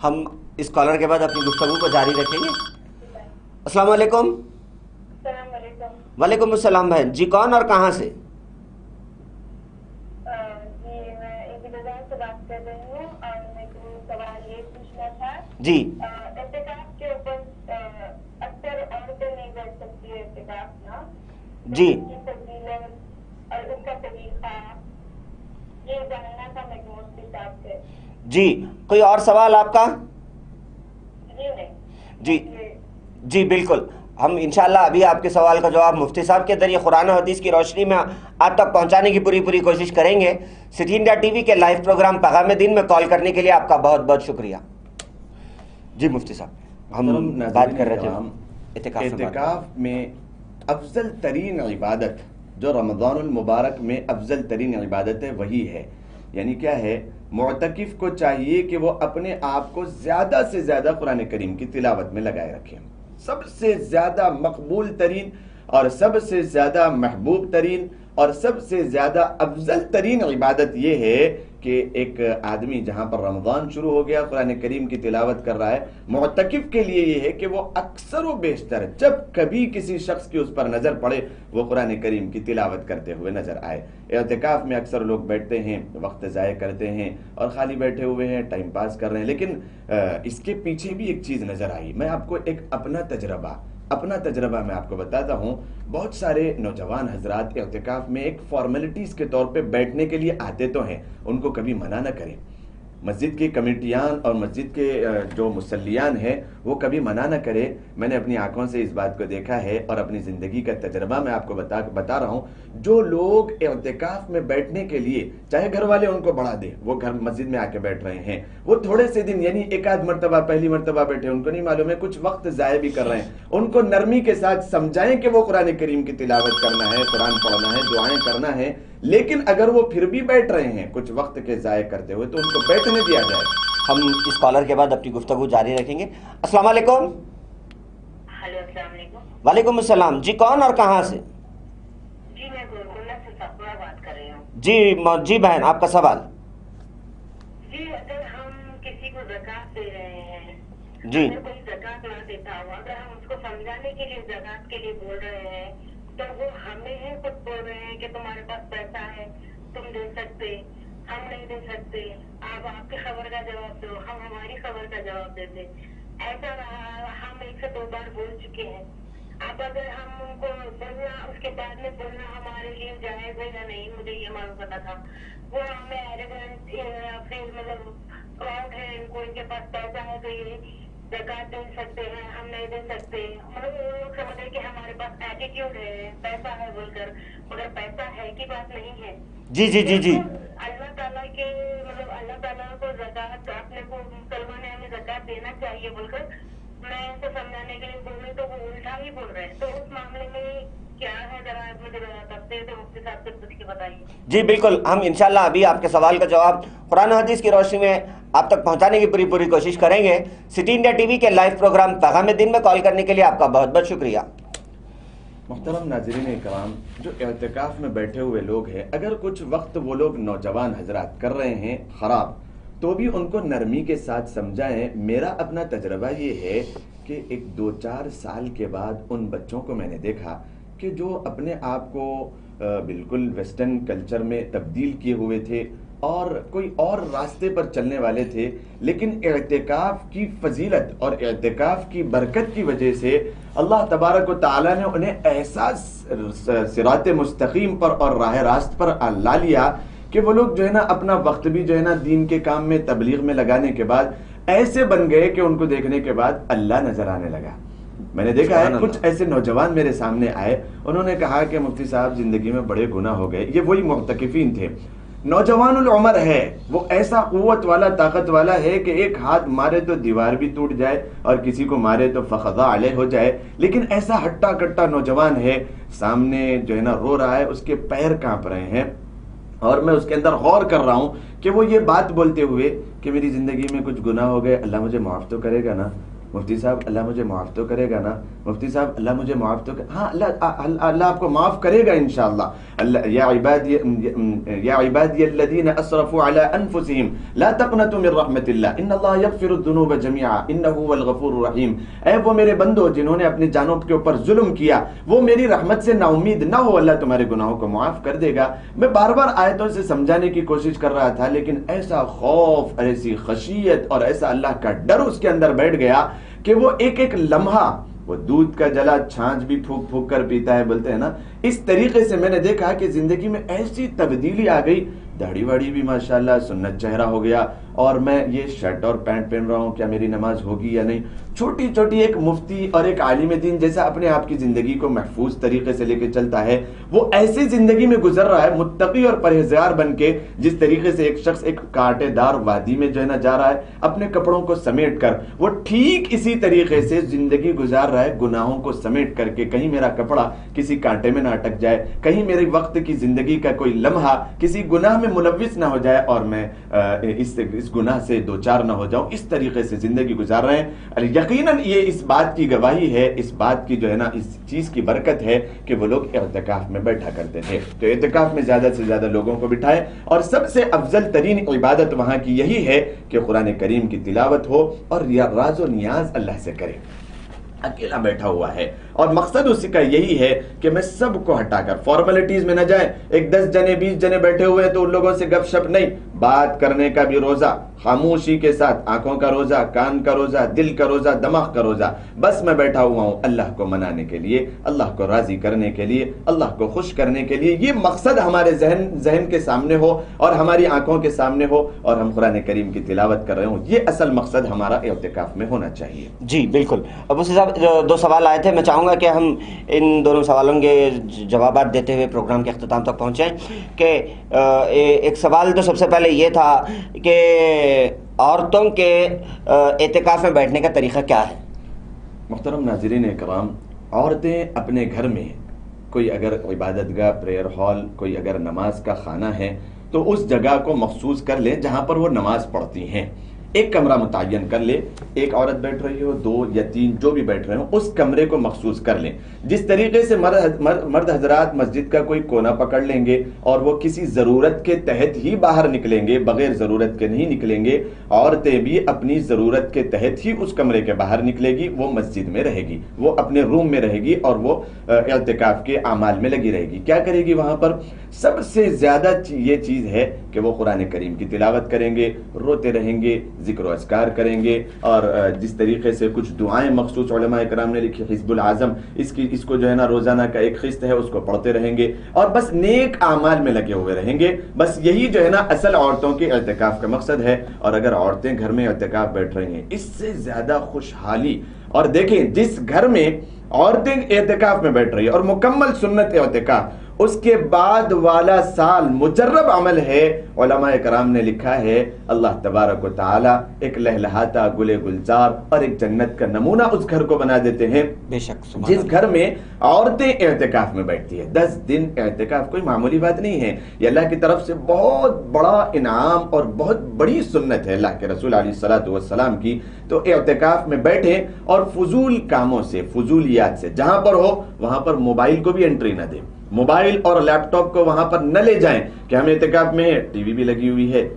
ہم اس کالر کے بعد اپنی گفتگو کو جاری رکھیں گے۔ السلام علیکم۔ السلام علیکم۔ وعلیکم السلام بہن جی، کون اور کہاں سے؟ جی میں انتظار سے بات کر رہی ہوں اور میرے کو سوال یہ پوچھنا تھا جی اعتکاف کے اوپر اکثر عورتیں نہیں بیٹھ سکتی اعتکاف نا جی اس کی فضیلت اور اس کا طریقہ یہ جاننا تھا میں مفتی صاحب سے۔ جی، کوئی اور سوال آپ کا؟ جی نہیں جی جی بالکل، ہم انشاءاللہ ابھی آپ کے سوال کا جواب مفتی صاحب کے ذریعے قرآن و حدیث کی روشنی میں آپ تک پہنچانے کی پوری کوشش کریں گے۔ سٹی انڈیا ٹی وی کے لائیو پروگرام پیغام دین میں کال کرنے کے لیے آپ کا بہت بہت شکریہ۔ جی مفتی صاحب، ہم بات کر رہے تھے اعتکاف میں افضل ترین عبادت جو رمضان المبارک میں افضل ترین عبادت ہے وہی ہے۔ یعنی کیا ہے؟ معتکف کو چاہیے کہ وہ اپنے آپ کو زیادہ سے زیادہ قرآن کریم کی تلاوت میں لگائے رکھیں۔ سب سے زیادہ مقبول ترین اور سب سے زیادہ محبوب ترین اور سب سے زیادہ افضل ترین عبادت یہ ہے کہ ایک آدمی جہاں پر رمضان شروع ہو گیا قرآن کریم کی تلاوت کر رہا ہے، معتکف کے لیے یہ ہے کہ وہ اکثر و بیشتر جب کبھی کسی شخص کی اس پر نظر پڑے وہ قرآن کریم کی تلاوت کرتے ہوئے نظر آئے۔ اعتکاف میں اکثر لوگ بیٹھتے ہیں، وقت ضائع کرتے ہیں اور خالی بیٹھے ہوئے ہیں، ٹائم پاس کر رہے ہیں، لیکن اس کے پیچھے بھی ایک چیز نظر آئی۔ میں آپ کو ایک اپنا تجربہ میں آپ کو بتاتا ہوں۔ بہت سارے نوجوان حضرات اعتکاف میں ایک فارمیلٹیز کے طور پہ بیٹھنے کے لیے آتے تو ہیں، ان کو کبھی منع نہ کریں۔ مسجد کی کمیٹیاں اور مسجد کے جو مصلیان ہیں وہ کبھی منع نہ کرے۔ میں نے اپنی آنکھوں سے اس بات کو دیکھا ہے اور اپنی زندگی کا تجربہ میں آپ کو بتا رہا ہوں۔ جو لوگ اعتکاف میں بیٹھنے کے لیے چاہے گھر والے ان کو بڑھا دیں، وہ گھر مسجد میں آ کے بیٹھ رہے ہیں، وہ تھوڑے سے دن یعنی ایک آدھ مرتبہ پہلی مرتبہ بیٹھے، ان کو نہیں معلوم ہے، کچھ وقت ضائع بھی کر رہے ہیں، ان کو نرمی کے ساتھ سمجھائیں کہ وہ قرآن کریم کی تلاوت کرنا ہے، قرآن پڑھنا ہے، دعائیں کرنا ہے، لیکن اگر وہ پھر بھی بیٹھ رہے ہیں کچھ وقت کے ضائع کرتے ہوئے تو ان کو بیٹھنے دیا جائے۔ ہم اس کالر کے بعد اپنی گفتگو جاری رکھیں گے۔ السلام علیکم۔ ہلو السلام علیکم۔ وعلیکم السلام جی، کون اور کہاں سے؟ جی میں گولکنڈہ سے سپنا بات کر رہی ہوں۔ جی بہن، آپ کا سوال۔ جی اگر ہم کسی کو زکوٰۃ دے رہے ہیں، جی اگر کوئی زکوٰۃ نہ دیتا ہو، اگر ہم اس کو سمجھانے کے لیے زکوٰۃ کے لیے بول رہے ہیں تو وہ ہمیں ہی خود بول رہے ہیں کہ تمہارے پاس پیسہ ہے، تم دے سکتے، ہم نہیں دے سکتے، آپ کی خبر کا جواب دو، ہم ہماری خبر کا جواب دیتے۔ ایسا رہا، ہم 1 سے 2 بار بول چکے ہیں۔ اب اگر ہم ان کو بولنا، اس کے بعد میں بولنا ہمارے لیے جائز ہے یا نہیں، مجھے یہ معلوم کرنا تھا۔ وہ ہمیں ایروگنٹ پھر مطلب پراؤڈ ہے، ان کو ان کے پاس پیسہ ہے تو یہ زکوٰۃ دے سکتے ہیں، ہم نہیں دے سکتے، مطلب وہ لوگ سمجھے کہ ہمارے پاس ایٹیٹیوڈ ہے، پیسہ ہے بول کر، مگر پیسہ ہے کی بات نہیں ہے۔ جی اللہ تعالیٰ کے مطلب اللہ تعالیٰ کو زکوٰۃ اپنے کو مسلمان ہمیں زکوٰۃ دینا چاہیے بول کر میں ان کو سمجھانے کے لیے بول رہی تو وہ الٹا ہی بول رہے ہیں، تو اس معاملے میں کیا ہے؟ ذرا مجھے کرتے تو مفتی صاحب سے پوچھ کے بتائیے۔ جی بالکل، ہم انشاءاللہ ابھی آپ کے سوال کا جواب قرآن و حدیث کی روشنی میں آپ تک پہنچانے کی پوری کوشش کریں گے۔ سٹی انڈیا ٹی وی کے لائیو پروگرام پیغام دین میں کال کرنے کے لیے آپ کا بہت بہت شکریہ۔ محترم ناظرین کرام، جو اعتکاف میں بیٹھے ہوئے لوگ ہیں، اگر کچھ وقت وہ لوگ نوجوان حضرات کر رہے ہیں خراب، تو بھی ان کو نرمی کے ساتھ سمجھائیں۔ میرا اپنا تجربہ یہ ہے کہ 1 2 4 سال کے بعد ان بچوں کو میں نے دیکھا کہ جو اپنے آپ کو بالکل ویسٹرن کلچر میں تبدیل کیے ہوئے تھے اور کوئی اور راستے پر چلنے والے تھے، لیکن اعتکاف کی فضیلت اور اعتکاف کی برکت کی وجہ سے اللہ تبارک و تعالیٰ نے انہیں ایسا صراط مستقیم پر اور راہ راست پر لا لیا کہ وہ لوگ جو ہے نا اپنا وقت بھی جو ہے نا دین کے کام میں تبلیغ میں لگانے کے بعد ایسے بن گئے کہ ان کو دیکھنے کے بعد اللہ نظر آنے لگا۔ میں نے دیکھا ہے کچھ ایسے نوجوان میرے سامنے آئے، انہوں نے کہا کہ مفتی صاحب زندگی میں بڑے گناہ ہو گئے۔ یہ وہی معتکفین تھے، نوجوان العمر ہے، وہ ایسا قوت والا طاقت والا ہے کہ ایک ہاتھ مارے تو دیوار بھی ٹوٹ جائے اور کسی کو مارے تو فخذا علیہ ہو جائے، لیکن ایسا ہٹا کٹا نوجوان ہے، سامنے جو ہے نا رو رہا ہے، اس کے پیر کانپ رہے ہیں، اور میں اس کے اندر غور کر رہا ہوں کہ وہ یہ بات بولتے ہوئے کہ میری زندگی میں کچھ گناہ ہو گئے، اللہ مجھے معاف تو کرے گا نا مفتی صاحب، اللہ مجھے معاف تو کرے گا نا مفتی صاحب، اللہ مجھے معاف تو ہاں اللہ آپ کو معاف کرے گا انشاءاللہ۔ اللہ یا عبادی الذین اسرفوا علی انفسہم لا تقنطوا من رحمت اللہ ان اللہ یغفر الذنوب جميعا انہ هو الغفور الرحیم۔ اے وہ میرے بندو جنہوں نے اپنی جانوں کے اوپر ظلم کیا، وہ میری رحمت سے نا امید نہ ہو، اللہ تمہارے گناہوں کو معاف کر دے گا۔ میں بار بار آیتوں سے سمجھانے کی کوشش کر رہا تھا، لیکن ایسا خوف، ایسی خشیت اور ایسا اللہ کا ڈر اس کے اندر بیٹھ گیا کہ وہ ایک ایک لمحہ، وہ دودھ کا جلا چھانچ بھی پھونک پھونک کر پیتا ہے بولتے ہیں نا، اس طریقے سے میں نے دیکھا کہ زندگی میں ایسی تبدیلی آ گئی، داڑھی واڑی بھی ماشاءاللہ سنت چہرہ ہو گیا، اور میں یہ شرٹ اور پینٹ پہن رہا ہوں، کیا میری نماز ہوگی یا نہیں۔ چھوٹی چھوٹی ایک مفتی اور ایک عالم دین جیسا اپنے آپ کی زندگی کو محفوظ طریقے سے لے کے چلتا ہے، وہ ایسی زندگی میں گزر رہا ہے متقی اور پرہیزگار بن کے، جس طریقے سے ایک شخص ایک کانٹے دار وادی میں جو ہے نا جا رہا ہے اپنے کپڑوں کو سمیٹ کر، وہ ٹھیک اسی طریقے سے زندگی گزار رہا ہے گناہوں کو سمیٹ کر کے، کہیں میرا کپڑا کسی کانٹے میں نہ اٹک جائے، کہیں میرے وقت کی زندگی کا کوئی لمحہ کسی گناہ میں ملوث نہ ہو جائے اور میں اس گناہ سے دوچار نہ ہو جاؤں، اس طریقے سے زندگی گزار رہے ہیں۔ یقیناً یہ اس بات کی گواہی ہے، اس بات کی جو ہے نا اس چیز کی برکت ہے کہ وہ لوگ اعتکاف میں بیٹھا کرتے تھے۔ تو اعتکاف میں زیادہ سے زیادہ لوگوں کو بٹھائیں، اور سب سے افضل ترین عبادت وہاں کی یہی ہے کہ قرآن کریم کی تلاوت ہو اور راز و نیاز اللہ سے کرے۔ اکیلا بیٹھا ہوا ہے اور مقصد اسی کا یہی ہے کہ میں سب کو ہٹا کر فارمیلٹیز میں نہ جائیں، ایک 10 جنے 20 جنے بیٹھے ہوئے ہیں تو ان لوگوں سے گپ شپ نہیں، بات کرنے کا بھی روزہ، خاموشی کے ساتھ، آنکھوں کا روزہ، کان کا روزہ، دل کا روزہ، دماغ کا روزہ، بس میں بیٹھا ہوا ہوں اللہ کو منانے کے لیے، اللہ کو راضی کرنے کے لیے، اللہ کو خوش کرنے کے لیے۔ یہ مقصد ہمارے ذہن کے سامنے ہو اور ہماری آنکھوں کے سامنے ہو اور ہم قرآن کریم کی تلاوت کر رہے ہوں، یہ اصل مقصد ہمارا اعتکاف میں ہونا چاہیے۔ جی بالکل۔ اب مفتی صاحب 2 سوال آئے تھے، میں چاہوں گا کہ ہم ان دونوں سوالوں کے جوابات دیتے ہوئے پروگرام کے اختتام تک پہنچیں۔ کہ ایک سوال تو سب سے پہلے یہ تھا کہ عورتوں کے اعتکاف میں بیٹھنے کا طریقہ کیا ہے؟ محترم ناظرین اکرام، عورتیں اپنے گھر میں، کوئی اگر عبادت گاہ، پریئر ہال، کوئی اگر نماز کا خانہ ہے تو اس جگہ کو مخصوص کر لیں جہاں پر وہ نماز پڑھتی ہیں، ایک کمرہ متعین کر لے، ایک عورت بیٹھ رہی ہو، 2 یا 3 جو بھی بیٹھ رہے ہوں، اس کمرے کو مخصوص کر لیں۔ جس طریقے سے مرد حضرات مسجد کا کوئی کونا پکڑ لیں گے اور وہ کسی ضرورت کے تحت ہی باہر نکلیں گے، بغیر ضرورت کے نہیں نکلیں گے، عورتیں بھی اپنی ضرورت کے تحت ہی اس کمرے کے باہر نکلے گی، وہ مسجد میں رہے گی، وہ اپنے روم میں رہے گی اور وہ اعتکاف کے اعمال میں لگی رہے گی۔ کیا کرے گی وہاں پر؟ سب سے زیادہ یہ چیز ہے کہ وہ قرآن کریم کی تلاوت کریں گے، روتے رہیں گے، ذکر و اذکار کریں گے، اور جس طریقے سے کچھ دعائیں مخصوص علماء اکرام نے لکھی، حزب العظم، اس کو جو ہے نا روزانہ کا ایک قسط ہے، اس کو پڑھتے رہیں گے اور بس نیک اعمال میں لگے ہوئے رہیں گے۔ بس یہی جو ہے نا اصل عورتوں کے اعتکاف کا مقصد ہے۔ اور اگر عورتیں گھر میں اعتکاف بیٹھ رہی ہیں، اس سے زیادہ خوشحالی، اور دیکھیں جس گھر میں عورتیں اعتکاف میں بیٹھ رہی ہیں اور مکمل سنت اعتکاف، اس کے بعد والا سال مجرب عمل ہے۔ علماء کرام نے لکھا ہے اللہ تبارک و تعالی ایک لہلہاتا گل گلزار اور ایک جنت کا نمونہ اس گھر کو بنا دیتے ہیں۔ بے شک، جس گھر میں عورتیں اعتکاف میں بیٹھتی ہے، 10 دن اعتکاف کوئی معمولی بات نہیں ہے، یہ اللہ کی طرف سے بہت بڑا انعام اور بہت بڑی سنت ہے اللہ کے رسول علیہ الصلوۃ والسلام کی۔ تو اعتکاف میں بیٹھیں اور فضول کاموں سے، فضولیات سے، جہاں پر ہو وہاں پر موبائل کو بھی انٹری نہ دیں، موبائل اور لیپ ٹاپ کو وہاں پر نہ لے جائیں کہ ہم اعتکاف میں ہیں، ٹی وی بھی لگی ہوئی ہے،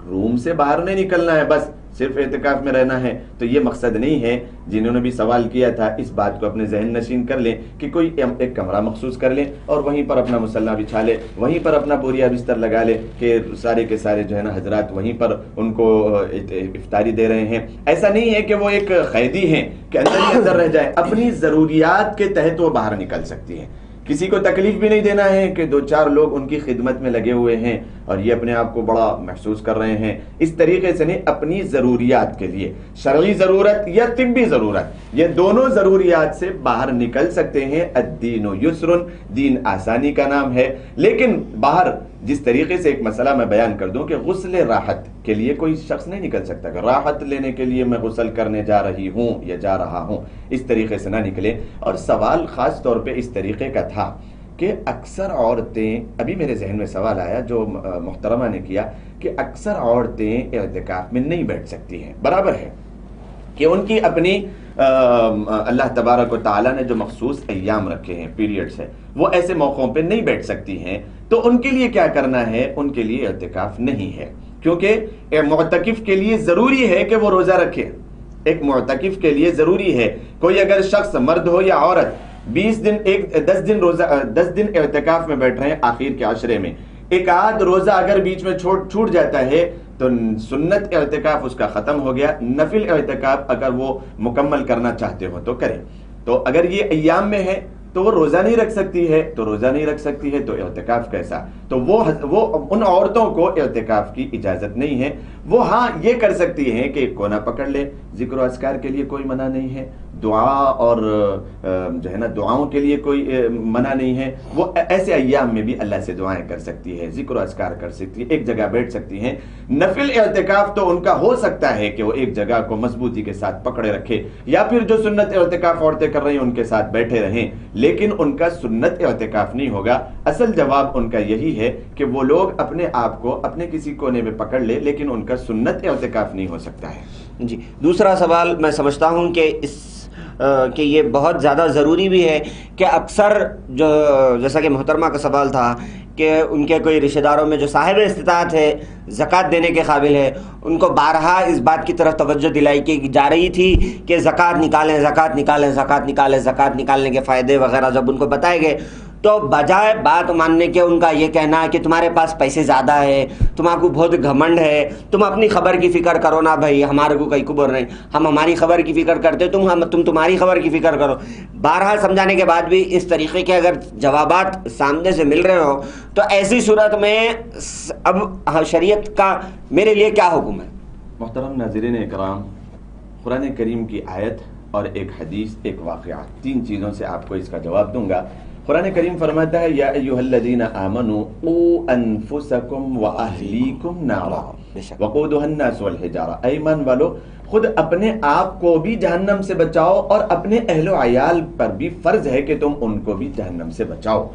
روم سے باہر نہیں نکلنا ہے، بس صرف اعتکاف میں رہنا ہے، تو یہ مقصد نہیں ہے۔ جنہوں نے بھی سوال کیا تھا اس بات کو اپنے ذہن نشین کر لیں کہ کوئی ایک کمرہ مخصوص کر لیں اور وہیں پر اپنا مصلی بچھا لے، وہیں پر اپنا بوریا بستر لگا لے کہ سارے کے سارے جو ہے نا حضرات وہیں پر ان کو افطاری دے رہے ہیں۔ ایسا نہیں ہے کہ وہ ایک قیدی ہیں کہ اندر ہی اندر رہ جائے، اپنی ضروریات کے تحت وہ باہر نکل سکتی ہیں۔ کسی کو تکلیف بھی نہیں دینا ہے کہ 2-4 لوگ ان کی خدمت میں لگے ہوئے ہیں اور یہ اپنے آپ کو بڑا محسوس کر رہے ہیں، اس طریقے سے نہیں، اپنی ضروریات کے لیے، شرعی ضرورت یا طبی ضرورت، یہ دونوں ضروریات سے باہر نکل سکتے ہیں۔ الدین یسر، دین آسانی کا نام ہے، لیکن باہر جس طریقے سے ایک مسئلہ میں بیان کر دوں کہ غسل راحت کے لیے کوئی شخص نہیں نکل سکتا کہ راحت لینے کے لیے میں غسل کرنے جا رہی ہوں یا جا رہا ہوں، اس طریقے سے نہ نکلے۔ اور سوال خاص طور پہ اس طریقے کا تھا کہ اکثر عورتیں، ابھی میرے ذہن میں سوال آیا جو محترمہ نے کیا کہ اکثر عورتیں اعتکاف میں نہیں بیٹھ سکتی ہیں، برابر ہے کہ ان کی اپنی اللہ تبارک و تعالیٰ نے جو مخصوص ایام رکھے ہیں، پیریڈز ہے، وہ ایسے موقعوں پہ نہیں بیٹھ سکتی ہیں، تو ان کے لیے کیا کرنا ہے؟ ان کے لیے اعتکاف نہیں ہے، کیونکہ معتکف کے لیے ضروری ہے کہ وہ روزہ رکھے۔ ایک معتکف کے لیے ضروری ہے، کوئی اگر شخص مرد ہو یا عورت 10 دن اعتکاف میں بیٹھ رہے ہیں آخر کے عشرے میں، ایک آدھ روزہ اگر بیچ میں چھوٹ جاتا ہے تو سنت اعتکاف اس کا ختم ہو گیا، نفل اعتکاف اگر وہ مکمل کرنا چاہتے ہو تو کریں۔ تو اگر یہ ایام میں ہے تو وہ روزہ نہیں رکھ سکتی ہے، تو اعتکاف کیسا؟ تو وہ ان عورتوں کو اعتکاف کی اجازت نہیں ہے۔ وہ ہاں یہ کر سکتی ہیں کہ ایک کونا پکڑ لے، ذکر و اذکار کے لیے کوئی منع نہیں ہے، دعا اور جو ہے نا دعاؤں کے لیے کوئی منع نہیں ہے، وہ ایسے ایام میں بھی اللہ سے دعائیں کر سکتی ہے، ذکر و اذکار کر سکتی ہے، ایک جگہ بیٹھ سکتی ہیں۔ نفل اعتکاف تو ان کا ہو سکتا ہے کہ وہ ایک جگہ کو مضبوطی کے ساتھ پکڑے رکھے، یا پھر جو سنت اعتکاف عورتیں کر رہی ہیں ان کے ساتھ بیٹھے رہیں، لیکن ان کا سنت اعتکاف نہیں ہوگا۔ اصل جواب ان کا یہی ہے کہ وہ لوگ اپنے آپ کو اپنے کسی کونے میں پکڑ لے، لیکن ان کا سنت اعتکاف نہیں ہو سکتا ہے۔ جی، دوسرا سوال میں سمجھتا ہوں کہ کہ یہ بہت زیادہ ضروری بھی ہے کہ اکثر جو جیسا کہ محترمہ کا سوال تھا کہ ان کے کوئی رشتہ داروں میں جو صاحب استطاعت ہے، زکوٰۃ دینے کے قابل ہے، ان کو بارہا اس بات کی طرف توجہ دلائی کی جا رہی تھی کہ زکوٰۃ نکالنے کے فائدے وغیرہ جب ان کو بتائے گئے تو بجائے بات ماننے کے ان کا یہ کہنا ہے کہ تمہارے پاس پیسے زیادہ ہے، تمہارے کو بہت گھمنڈ ہے، تم اپنی خبر کی فکر کرو نا بھائی، ہمارے کو کہیں کبر نہیں، ہم ہماری خبر کی فکر کرتے، تم تمہاری خبر کی فکر کرو۔ بارہا سمجھانے کے بعد بھی اس طریقے کے اگر جوابات سامنے سے مل رہے ہو تو ایسی صورت میں اب شریعت کا میرے لیے کیا حکم ہے؟ محترم ناظرین اکرام، قرآن کریم کی آیت اور ایک حدیث، ایک واقعہ، 3 چیزوں سے آپ کو اس کا جواب دوں گا۔ قرآن کریم فرماتا ہے یا ایھا الذین آمنوا قوا انفسکم واہلیکم نارا وقودھا الناس والحجارہ، اے ایمان والو خود اپنے آپ کو بھی جہنم سے بچاؤ اور اپنے اہل و عیال پر بھی فرض ہے کہ تم ان کو بھی جہنم سے بچاؤ۔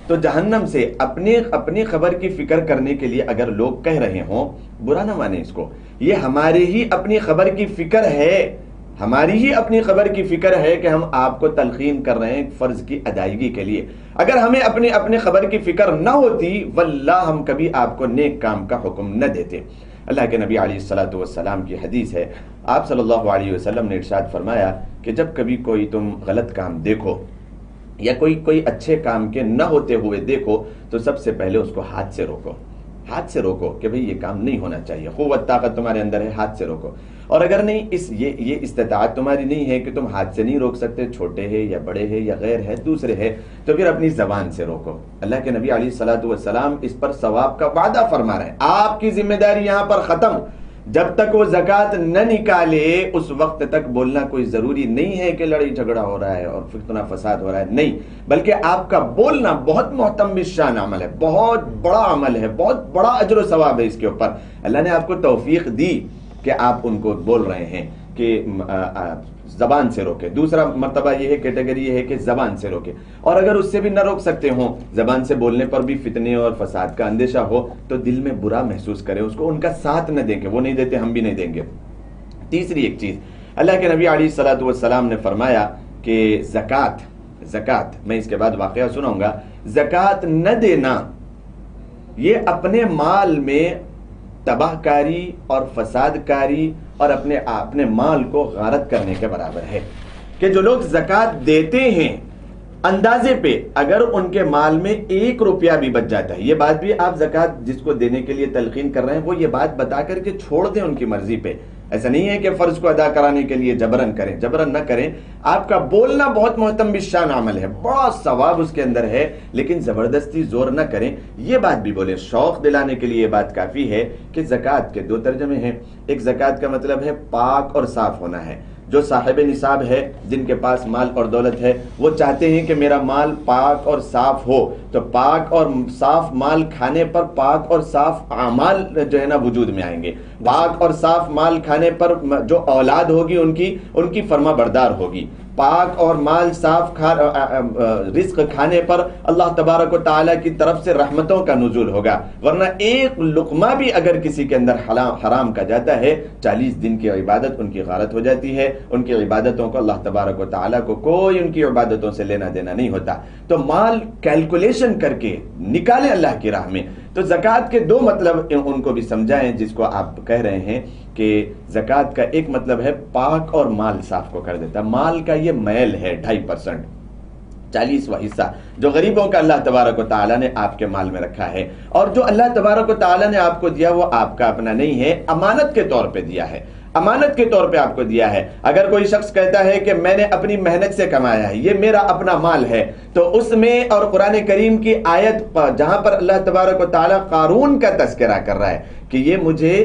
تو جہنم سے اپنی خبر کی فکر کرنے کے لیے اگر لوگ کہہ رہے ہوں، برا نہ مانے اس کو، یہ ہماری ہی اپنی خبر کی فکر ہے، ہماری ہی اپنی خبر کی فکر ہے کہ ہم آپ کو تلقین کر رہے ہیں فرض کی ادائیگی کے لیے۔ اگر ہمیں اپنے خبر کی فکر نہ ہوتی واللہ ہم کبھی آپ کو نیک کام کا حکم نہ دیتے۔ اللہ کے نبی علیہ الصلوۃ والسلام کی حدیث ہے، آپ صلی اللہ علیہ وسلم نے ارشاد فرمایا کہ جب کبھی کوئی تم غلط کام دیکھو یا کوئی اچھے کام کے نہ ہوتے ہوئے دیکھو تو سب سے پہلے اس کو ہاتھ سے روکو کہ بھئی یہ کام نہیں ہونا چاہیے، قوت طاقت تمہارے اندر ہے، ہاتھ سے روکو۔ اور اگر نہیں یہ استطاعت تمہاری نہیں ہے کہ تم ہاتھ سے نہیں روک سکتے، چھوٹے ہے یا بڑے ہے یا غیر ہے دوسرے ہے، تو پھر اپنی زبان سے روکو۔ اللہ کے نبی علیہ الصلوۃ والسلام اس پر ثواب کا وعدہ فرما رہے ہیں۔ آپ کی ذمہ داری یہاں پر ختم، جب تک وہ زکوٰۃ نہ نکالے اس وقت تک بولنا کوئی ضروری نہیں ہے کہ لڑائی جھگڑا ہو رہا ہے اور فتنہ فساد ہو رہا ہے، نہیں، بلکہ آپ کا بولنا بہت محترم شان عمل ہے، بہت بڑا عمل ہے، بہت بڑا اجر و ثواب ہے اس کے اوپر۔ اللہ نے آپ کو توفیق دی کہ آپ ان کو بول رہے ہیں کہ زبان سے روکے۔ دوسرا مرتبہ یہ ہے، کیٹیگری یہ ہے کہ زبان سے روکے، اور اگر اس سے بھی نہ روک سکتے ہوں، زبان سے بولنے پر بھی فتنے اور فساد کا اندیشہ ہو تو دل میں برا محسوس کرے، اس کو ان کا ساتھ نہ دیں کہ وہ نہیں دیتے ہم بھی نہیں دیں گے۔ تیسری ایک چیز، اللہ کے نبی علیہ الصلوۃ والسلام نے فرمایا کہ زکوٰۃ میں اس کے بعد واقعہ سناؤں گا، زکوٰۃ نہ دینا یہ اپنے مال میں تباہ کاری اور فساد کاری اور اپنے مال کو غارت کرنے کے برابر ہے کہ جو لوگ زکوٰۃ دیتے ہیں اندازے پہ، اگر ان کے مال میں 1 روپیہ بھی بچ جاتا ہے، یہ بات بھی آپ زکوٰۃ جس کو دینے کے لیے تلقین کر رہے ہیں وہ یہ بات بتا کر کے چھوڑ دیں ان کی مرضی پہ. ایسا نہیں ہے کہ فرض کو ادا کرانے کے لیے جبرن کریں، جبرن نہ کریں. آپ کا بولنا بہت محترم بالشان عمل ہے، بڑا ثواب اس کے اندر ہے، لیکن زبردستی زور نہ کریں. یہ بات بھی بولیں، شوق دلانے کے لیے یہ بات کافی ہے کہ زکوٰۃ کے 2 ترجمے ہیں. ایک زکوٰۃ کا مطلب ہے پاک اور صاف ہونا ہے. جو صاحب نصاب ہے، جن کے پاس مال اور دولت ہے، وہ چاہتے ہیں کہ میرا مال پاک اور صاف ہو، تو پاک اور صاف مال کھانے پر پاک اور صاف اعمال جو ہے نا وجود میں آئیں گے. پاک اور صاف مال کھانے پر جو اولاد ہوگی ان کی فرما بردار ہوگی. پاک اور مال صاف رزق کھانے پر اللہ تبارک و تعالیٰ کی طرف سے رحمتوں کا نزول ہوگا. ورنہ ایک لقمہ بھی اگر کسی کے اندر حرام کا جاتا ہے، 40 دن کی عبادت ان کی غارت ہو جاتی ہے. ان کی عبادتوں کو اللہ تبارک و تعالیٰ کو کوئی ان کی عبادتوں سے لینا دینا نہیں ہوتا. تو مال کیلکولیشن کر کے نکالیں اللہ کی راہ میں. تو زکوٰۃ کے 2 مطلب ان کو بھی سمجھائیں جس کو آپ کہہ رہے ہیں کہ زکوٰۃ کا ایک مطلب ہے پاک اور مال صاف کو کر دیتا. مال کا یہ میل ہے 2.5%، 40واں حصہ جو غریبوں کا اللہ تبارک و تعالیٰ نے آپ کے مال میں رکھا ہے. اور جو اللہ تبارک و تعالیٰ نے آپ کو دیا وہ آپ کا اپنا نہیں ہے، امانت کے طور پہ دیا ہے، امانت کے طور پہ آپ کو دیا ہے. اگر کوئی شخص کہتا ہے کہ میں نے اپنی محنت سے کمایا ہے، یہ میرا اپنا مال ہے، تو اس میں اور قرآن کریم کی آیت جہاں پر اللہ تبارک و تعالیٰ قارون کا تذکرہ کر رہا ہے کہ یہ مجھے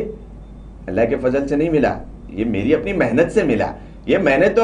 اللہ کے فضل سے نہیں ملا، یہ میری اپنی محنت سے ملا، یہ میں نے تو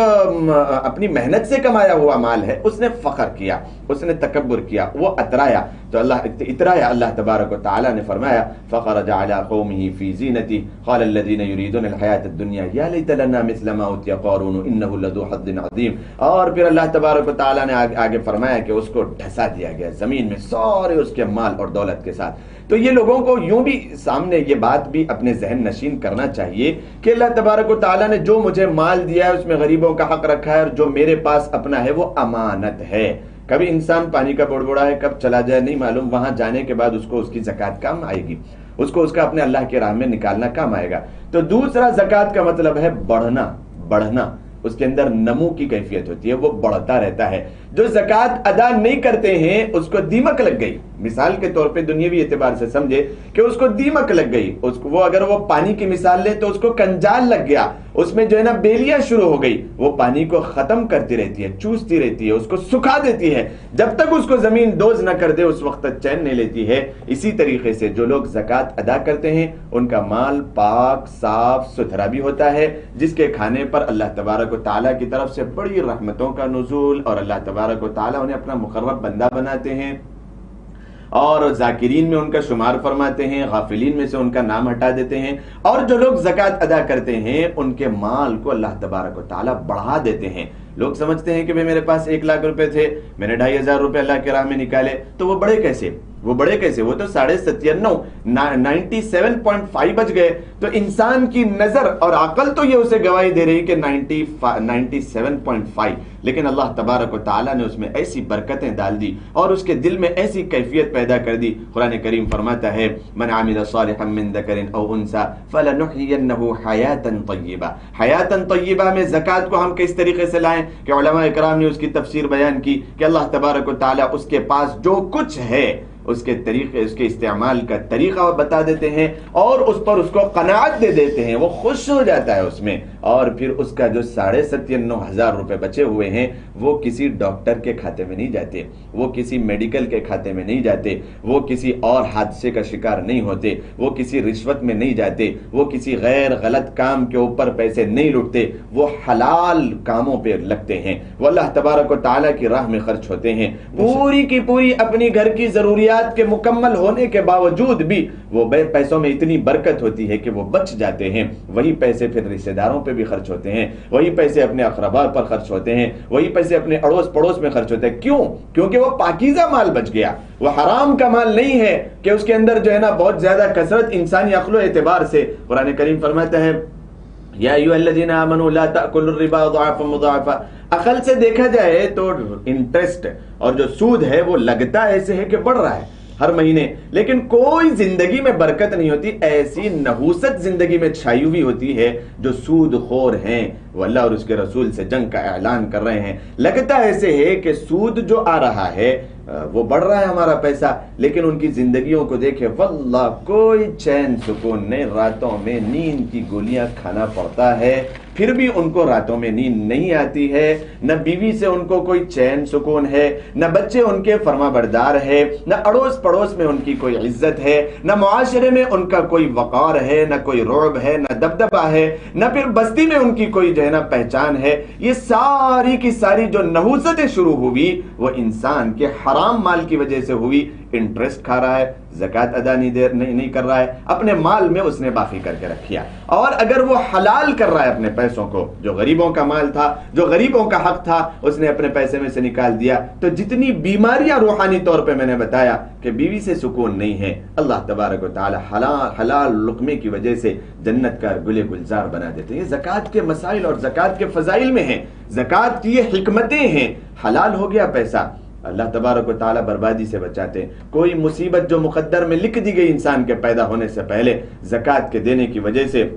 اپنی محنت سے کمایا ہوا مال ہے. اس نے فخر کیا، اس نے تکبر کیا، وہ اترایا. تو اللہ تبارک و تعالیٰ نے فرمایا فخرج علی قومه فی زینته قال الذین یریدون الحیاۃ الدنیا یا لیت لنا مثل ما اوتی قارون انه لذو حظ عظیم. اور پھر اللہ تبارک و تعالیٰ نے آگے فرمایا کہ اس کو ڈھسا دیا گیا زمین میں سارے اس کے مال اور دولت کے ساتھ. تو یہ لوگوں کو یوں بھی سامنے یہ بات بھی اپنے ذہن نشین کرنا چاہیے کہ اللہ تبارک و تعالیٰ نے جو مجھے مال دیا ہے اس میں غریبوں کا حق رکھا ہے، اور جو میرے پاس اپنا ہے وہ امانت ہے. کبھی انسان پانی کا بڑبڑا ہے کب چلا جائے نہیں معلوم، وہاں جانے کے بعد اس کو اس کی زکوٰۃ کام آئے گی، اس کو اس کا اپنے اللہ کے راہ میں نکالنا کام آئے گا. تو دوسرا زکوٰۃ کا مطلب ہے بڑھنا، اس کے اندر نمو کی کیفیت ہوتی ہے، وہ بڑھتا رہتا ہے. جو زکوٰۃ ادا نہیں کرتے ہیں اس کو دیمک لگ گئی، مثال کے طور پہ دنیاوی اعتبار سے سمجھے کہ اس کو دیمک لگ گئی، اگر وہ پانی کی مثال لے تو اس کو کنجال لگ گیا، اس میں جو ہے نا بیلیاں شروع ہو گئی، وہ پانی کو ختم کرتی رہتی ہے، چوستی رہتی ہے، اس کو سکھا دیتی ہے، جب تک اس کو زمین دوز نہ کر دے اس وقت تک چین نہیں لیتی ہے. اسی طریقے سے جو لوگ زکوٰۃ ادا کرتے ہیں ان کا مال پاک صاف ستھرا بھی ہوتا ہے، جس کے کھانے پر اللہ تبارک و تعالیٰ کی طرف سے بڑی رحمتوں کا نزول، اور اللہ تبارک و تعالیٰ انہیں اپنا مقرب بندہ بناتے ہیں، اور ذاکرین میں ان کا شمار فرماتے ہیں، غافلین میں سے ان کا نام ہٹا دیتے ہیں. اور جو لوگ زکوٰۃ ادا کرتے ہیں ان کے مال کو اللہ تبارک و تعالیٰ بڑھا دیتے ہیں. لوگ سمجھتے ہیں کہ میرے پاس 1 لاکھ روپے تھے، میں نے 2,500 روپے اللہ کے راہ میں نکالے، تو وہ بڑے کیسے؟ وہ تو 97.5 بچ گئے. تو انسان کی نظر اور عقل تو یہ اسے گواہی دے رہی کہ 97.5، لیکن اللہ تبارک و تعالیٰ نے اس میں ایسی برکتیں ڈال دی اور اس کے دل میں ایسی کیفیت پیدا کر دی. قرآن کریم فرماتا ہے من عمل صالحا من ذکر او انثى فلنحيينه حیاتا طیبہ. حیاتا طیبہ میں زکوٰۃ کو ہم کس طریقے سے لائیں کہ علماء اکرام نے اس کی تفسیر بیان کی کہ اللہ تبارک و تعالیٰ اس کے پاس جو کچھ ہے اس کے طریقے، اس کے استعمال کا طریقہ بتا دیتے ہیں اور اس پر اس کو قناعت دے دیتے ہیں، وہ خوش ہو جاتا ہے اس میں. اور پھر اس کا جو 97,500 روپے بچے ہوئے ہیں وہ کسی ڈاکٹر کے کھاتے میں نہیں جاتے، وہ کسی میڈیکل کے کھاتے میں نہیں جاتے، وہ کسی اور حادثے کا شکار نہیں ہوتے، وہ کسی رشوت میں نہیں جاتے، وہ کسی غیر غلط کام کے اوپر پیسے نہیں لوٹتے، وہ حلال کاموں پہ لگتے ہیں، وہ اللہ تبارک و تعالیٰ کی راہ میں خرچ ہوتے ہیں. پوری کی پوری اپنی گھر کی ضروریات کے مکمل ہونے کے باوجود بھی وہ پیسوں میں اتنی برکت ہوتی ہے کہ وہ بچ جاتے ہیں. وہی پیسے پھر رشتہ داروں پہ بھی خرچ ہوتے ہیں، وہی پیسے اپنے اقربا پر خرچ ہوتے ہیں، وہی پیسے اپنے اڑوس پڑوس میں خرچ ہوتے ہیں. کیوں؟ کیونکہ وہ پاکیزہ مال بچ گیا، وہ حرام کا مال نہیں ہے کہ اس کے اندر جو ہے نا بہت زیادہ کثرت انسانی عقل و اعتبار سے. قرآن کریم فرماتا ہے یا ایھا الذین آمنوا لا تأکلوا الربا ضعفا مضاعفا. عقل سے دیکھا جائے تو انٹرسٹ اور جو سود ہے وہ لگتا ایسے ہے کہ بڑھ رہا ہے، ہر مہینے، لیکن کوئی زندگی میں برکت نہیں ہوتی. ایسی نحوست زندگی میں چھائی ہوئی ہوتی ہے. جو سود خور ہیں وہ اللہ اور اس کے رسول سے جنگ کا اعلان کر رہے ہیں. لگتا ایسے ہے کہ سود جو آ رہا ہے وہ بڑھ رہا ہے ہمارا پیسہ، لیکن ان کی زندگیوں کو دیکھے واللہ کوئی چین سکون نہیں. راتوں میں نیند کی گولیاں کھانا پڑتا ہے، پھر بھی ان کو راتوں میں نیند نہیں آتی ہے. نہ بیوی سے ان کو کوئی چین سکون ہے، نہ بچے ان کے فرما بردار ہے، نہ اڑوس پڑوس میں ان کی کوئی عزت ہے، نہ معاشرے میں ان کا کوئی وقار ہے، نہ کوئی رعب ہے، نہ دبدبہ ہے، نہ پھر بستی میں ان کی کوئی جو ہے نا پہچان ہے. یہ ساری کی ساری جو نحوستیں شروع ہوئی وہ انسان کے حرام مال کی وجہ سے ہوئی. انٹرسٹ کھا رہا ہے، زکوٰۃ ادا نہیں کر رہا ہے، اپنے مال میں اس نے باقی کر کے رکھیا. اور اگر وہ حلال کر رہا ہے اپنے پیسوں کو، جو غریبوں کا مال تھا، جو غریبوں کا حق تھا، اس نے اپنے پیسے میں سے نکال دیا، تو جتنی بیماریاں روحانی طور پہ میں نے بتایا کہ بیوی سے سکون نہیں ہے، اللہ تبارک و تعالی حلال لقمے کی وجہ سے جنت کا گلے گلزار بنا دیتے ہیں. یہ زکوٰۃ کے مسائل اور زکوٰۃ کے فضائل میں ہیں. زکوٰۃ کی یہ حکمتیں ہیں. حلال ہو گیا پیسہ، اللہ تبارک و تعالی بربادی سے بچاتے ہیں. کوئی مصیبت جو مقدر میں لکھ دی گئی انسان کے پیدا ہونے سے پہلے، زکوٰۃ کے دینے کی وجہ سے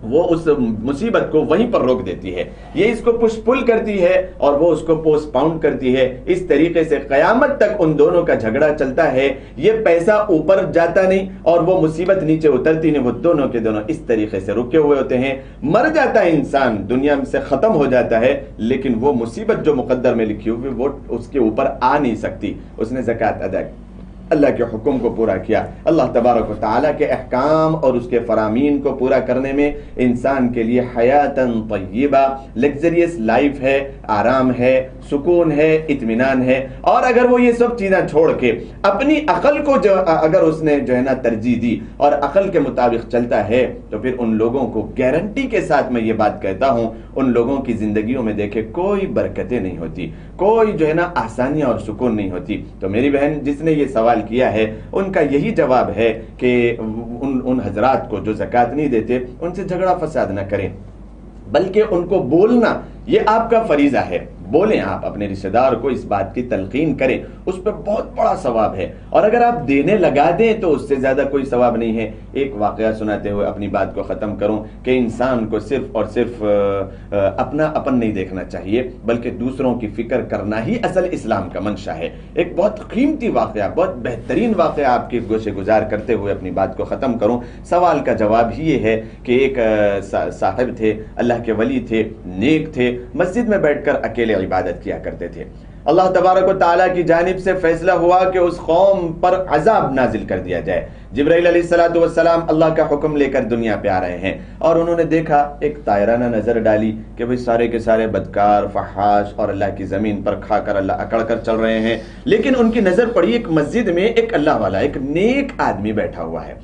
وہ اس مصیبت کو وہیں پر روک دیتی ہے. یہ اس کو پش پل کرتی ہے اور وہ اس کو پوسٹ پاؤنڈ کرتی ہے. اس طریقے سے قیامت تک ان دونوں کا جھگڑا چلتا ہے. یہ پیسہ اوپر جاتا نہیں اور وہ مصیبت نیچے اترتی نہیں. وہ دونوں کے دونوں اس طریقے سے رکے ہوئے ہوتے ہیں. مر جاتا ہے انسان، دنیا سے ختم ہو جاتا ہے، لیکن وہ مصیبت جو مقدر میں لکھی ہوئی وہ اس کے اوپر آ نہیں سکتی. اس نے زکوٰۃ ادا کی، اللہ کے حکم کو پورا کیا. اللہ تبارک و تعالیٰ کے احکام اور اس کے فرامین کو پورا کرنے میں انسان کے لیے حیاتاً طیبہ، لگزریس لائف ہے، آرام ہے، سکون ہے، اطمینان ہے. اور اگر وہ یہ سب چیزیں چھوڑ کے اپنی عقل کو اگر اس نے جو ہے نا ترجیح دی اور عقل کے مطابق چلتا ہے، تو پھر ان لوگوں کو گارنٹی کے ساتھ میں یہ بات کہتا ہوں، ان لوگوں کی زندگیوں میں دیکھے کوئی برکتیں نہیں ہوتی، کوئی جو ہے نا آسانیاں اور سکون نہیں ہوتی. تو میری بہن جس نے یہ سوال کیا ہے، ان کا یہی جواب ہے کہ ان حضرات کو جو زکوٰۃ نہیں دیتے ان سے جھگڑا فساد نہ کریں، بلکہ ان کو بولنا یہ آپ کا فریضہ ہے. بولیں، آپ اپنے رشتہ دار کو اس بات کی تلقین کریں، اس پہ بہت بڑا ثواب ہے. اور اگر آپ دینے لگا دیں تو اس سے زیادہ کوئی ثواب نہیں ہے. ایک واقعہ سناتے ہوئے اپنی بات کو ختم کروں کہ انسان کو صرف اور صرف اپنا اپن نہیں دیکھنا چاہیے، بلکہ دوسروں کی فکر کرنا ہی اصل اسلام کا منشا ہے. ایک بہت قیمتی واقعہ، بہت بہترین واقعہ آپ کے گوشے گزار کرتے ہوئے اپنی بات کو ختم کروں. سوال کا جواب ہی یہ ہے کہ ایک صاحب تھے، اللہ کے ولی تھے، نیک تھے، مسجد میں بیٹھ کر اکیلے عبادت کیا کرتے تھے. اللہ تبارک و تعالیٰ کی جانب سے فیصلہ ہوا کہ اس قوم پر عذاب نازل کر دیا جائے. جبرائیل علیہ السلام اللہ کا حکم لے کر دنیا پہ آ رہے ہیں، اور انہوں نے دیکھا، ایک طائرانہ نظر ڈالی کہ بھئی سارے کے سارے بدکار، فحاش اور اللہ کی زمین پر کھا کر اللہ اکڑ کر چل رہے ہیں. لیکن ان کی نظر پڑی ایک مسجد میں ایک اللہ والا، ایک نیک آدمی بیٹھا ہوا ہے.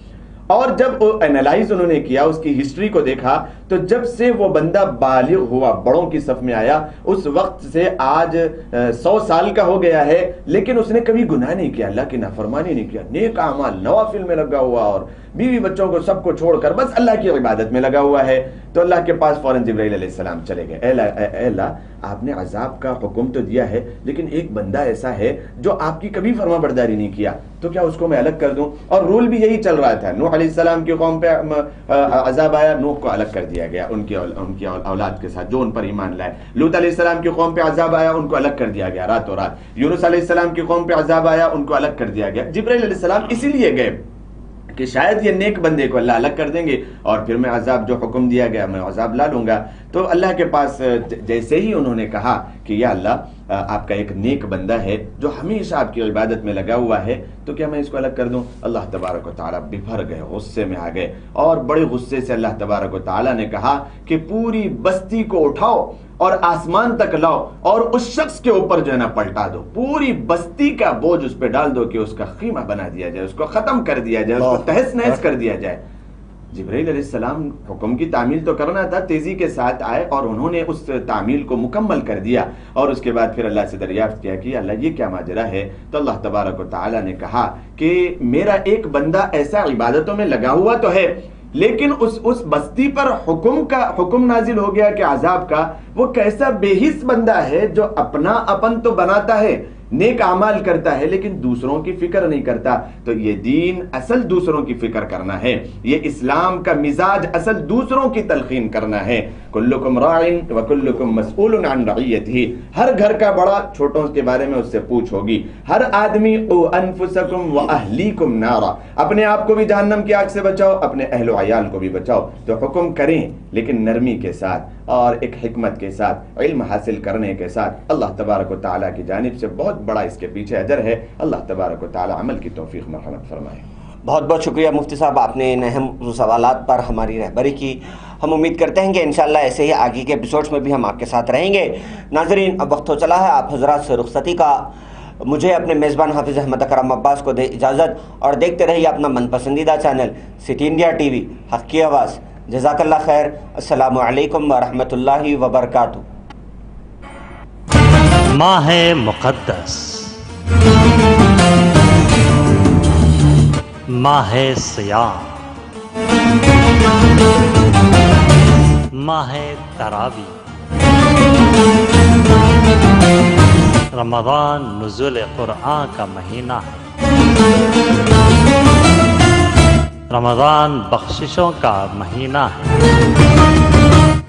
اور جب انالائز انہوں نے کیا، اس کی ہسٹری کو دیکھا، تو جب سے وہ بندہ بالغ ہوا، بڑوں کی صف میں آیا، اس وقت سے آج 100 سال کا ہو گیا ہے، لیکن اس نے کبھی گناہ نہیں کیا، اللہ کی نافرمانی نہیں کیا، نیک اعمال نوافل میں لگا ہوا، اور بیوی بچوں کو سب کو چھوڑ کر بس اللہ کی عبادت میں لگا ہوا ہے. تو اللہ کے پاس فوراً جبرائیل علیہ السلام چلے گئے. اے اللہ، آپ نے عذاب کا حکم تو دیا ہے، لیکن ایک بندہ ایسا ہے جو آپ کی کبھی فرما برداری نہیں کیا، تو کیا اس کو میں الگ کر دوں؟ اور رول بھی یہی چل رہا تھا. نوح علیہ السلام کی قوم پہ عذاب آیا، نوح کو الگ کر دیا گیا ان کی اولاد کے ساتھ جو ان پر ایمان لائے. لوط علیہ السلام کی قوم پہ عذاب آیا، ان کو الگ کر دیا گیا راتوں رات. یونس علیہ السلام کی قوم پہ عذاب آیا، ان کو الگ کر دیا گیا. جبرائیل علیہ السلام اسی لیے گئے کہ شاید یہ نیک بندے کو اللہ الگ کر دیں گے اور پھر میں عذاب جو حکم دیا گیا میں عذاب لا لوں گا. تو اللہ کے پاس جیسے ہی انہوں نے کہا کہ یا اللہ، آپ کا ایک نیک بندہ ہے جو ہمیشہ آپ کی عبادت میں لگا ہوا ہے، تو کیا میں اس کو الگ کر دوں؟ اللہ تبارک و تعالیٰ ببھر گئے، غصے میں آ گئے، اور بڑے غصے سے اللہ تبارک و تعالیٰ نے کہا کہ پوری بستی کو اٹھاؤ اور آسمان تک لاؤ اور اس شخص کے اوپر جو ہے نا پلٹا دو. پوری بستی کا بوجھ اس پہ ڈال دو کہ اس کا خیمہ بنا دیا جائے، اس کو ختم کر دیا جائے، اس کو تہس نہس کر دیا جائے. جبرائیل علیہ السلام حکم کی تعمیل تو کرنا تھا، تیزی کے ساتھ آئے اور انہوں نے اس تعمیل کو مکمل کر دیا. اور اس کے بعد پھر اللہ سے دریافت کیا کہ اللہ یہ کیا ماجرا ہے؟ تو اللہ تبارک و تعالیٰ نے کہا کہ میرا ایک بندہ ایسا عبادتوں میں لگا ہوا تو ہے، لیکن اس بستی پر حکم نازل ہو گیا کہ عذاب کا. وہ کیسا بے حس بندہ ہے جو اپنا اپن تو بناتا ہے، نیک اعمال کرتا ہے لیکن دوسروں کی فکر نہیں کرتا، تو یہ دین اصل دوسروں کی فکر کرنا ہے، یہ اسلام کا مزاج اصل دوسروں کی تلقین کرنا ہے۔ کلکم راع وکلکم مسئول عن رعیتہ، ہر گھر کا بڑا چھوٹوں کے بارے میں اس سے پوچھ ہوگی۔ ہر آدمی قوا انفسکم واہلیکم نارا، اپنے آپ کو بھی جہنم کی آگ سے بچاؤ، اپنے اہل و عیال کو بھی بچاؤ۔ تو حکم کریں لیکن نرمی کے ساتھ اور ایک حکمت کے ساتھ، علم حاصل کرنے کے ساتھ۔ اللہ تبارک و تعالیٰ کی جانب سے بہت بڑا اس کے پیچھے اجر ہے۔ اللہ تبارک و تعالیٰ عمل کی توفیق مرحمت فرمائے۔ بہت بہت شکریہ مفتی صاحب، آپ نے ان اہم سوالات پر ہماری رہبری کی۔ ہم امید کرتے ہیں کہ انشاءاللہ ایسے ہی آگے کے ایپیسوڈز میں بھی ہم آپ کے ساتھ رہیں گے۔ ناظرین، اب وقت ہو چلا ہے آپ حضرات سے رخصتی کا۔ مجھے اپنے میزبان حافظ احمد اکرم عباس کو دے اجازت، اور دیکھتے رہیے اپنا من پسندیدہ channel city India T V, حق کی آواز۔ جزاک اللہ خیر۔ السلام علیکم ورحمۃ اللہ وبرکاتہ۔ ماہ مقدس، ماہ سیام، ماہ تراوی، رمضان نزول قرآن کا مہینہ ہے، رمضان بخششوں کا مہینہ ہے،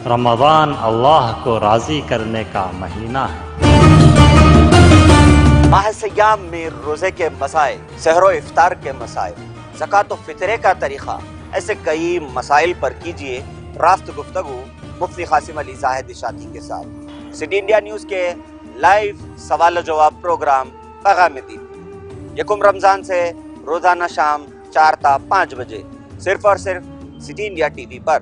رمضان اللہ کو راضی کرنے کا مہینہ ہے۔ ماہ سیام میں روزے کے مسائل، سحر و افطار کے مسائل، زکوٰۃ و فطرے کا طریقہ، ایسے کئی مسائل پر کیجیے راست گفتگو مفتی قاسم علی زاہد اشاعتی کے ساتھ۔ سٹی انڈیا نیوز کے لائیو سوال و جواب پروگرام پیغام دین، یکم رمضان سے روزانہ شام 4 تا 5 بجے، صرف اور صرف سٹی انڈیا ٹی وی پر۔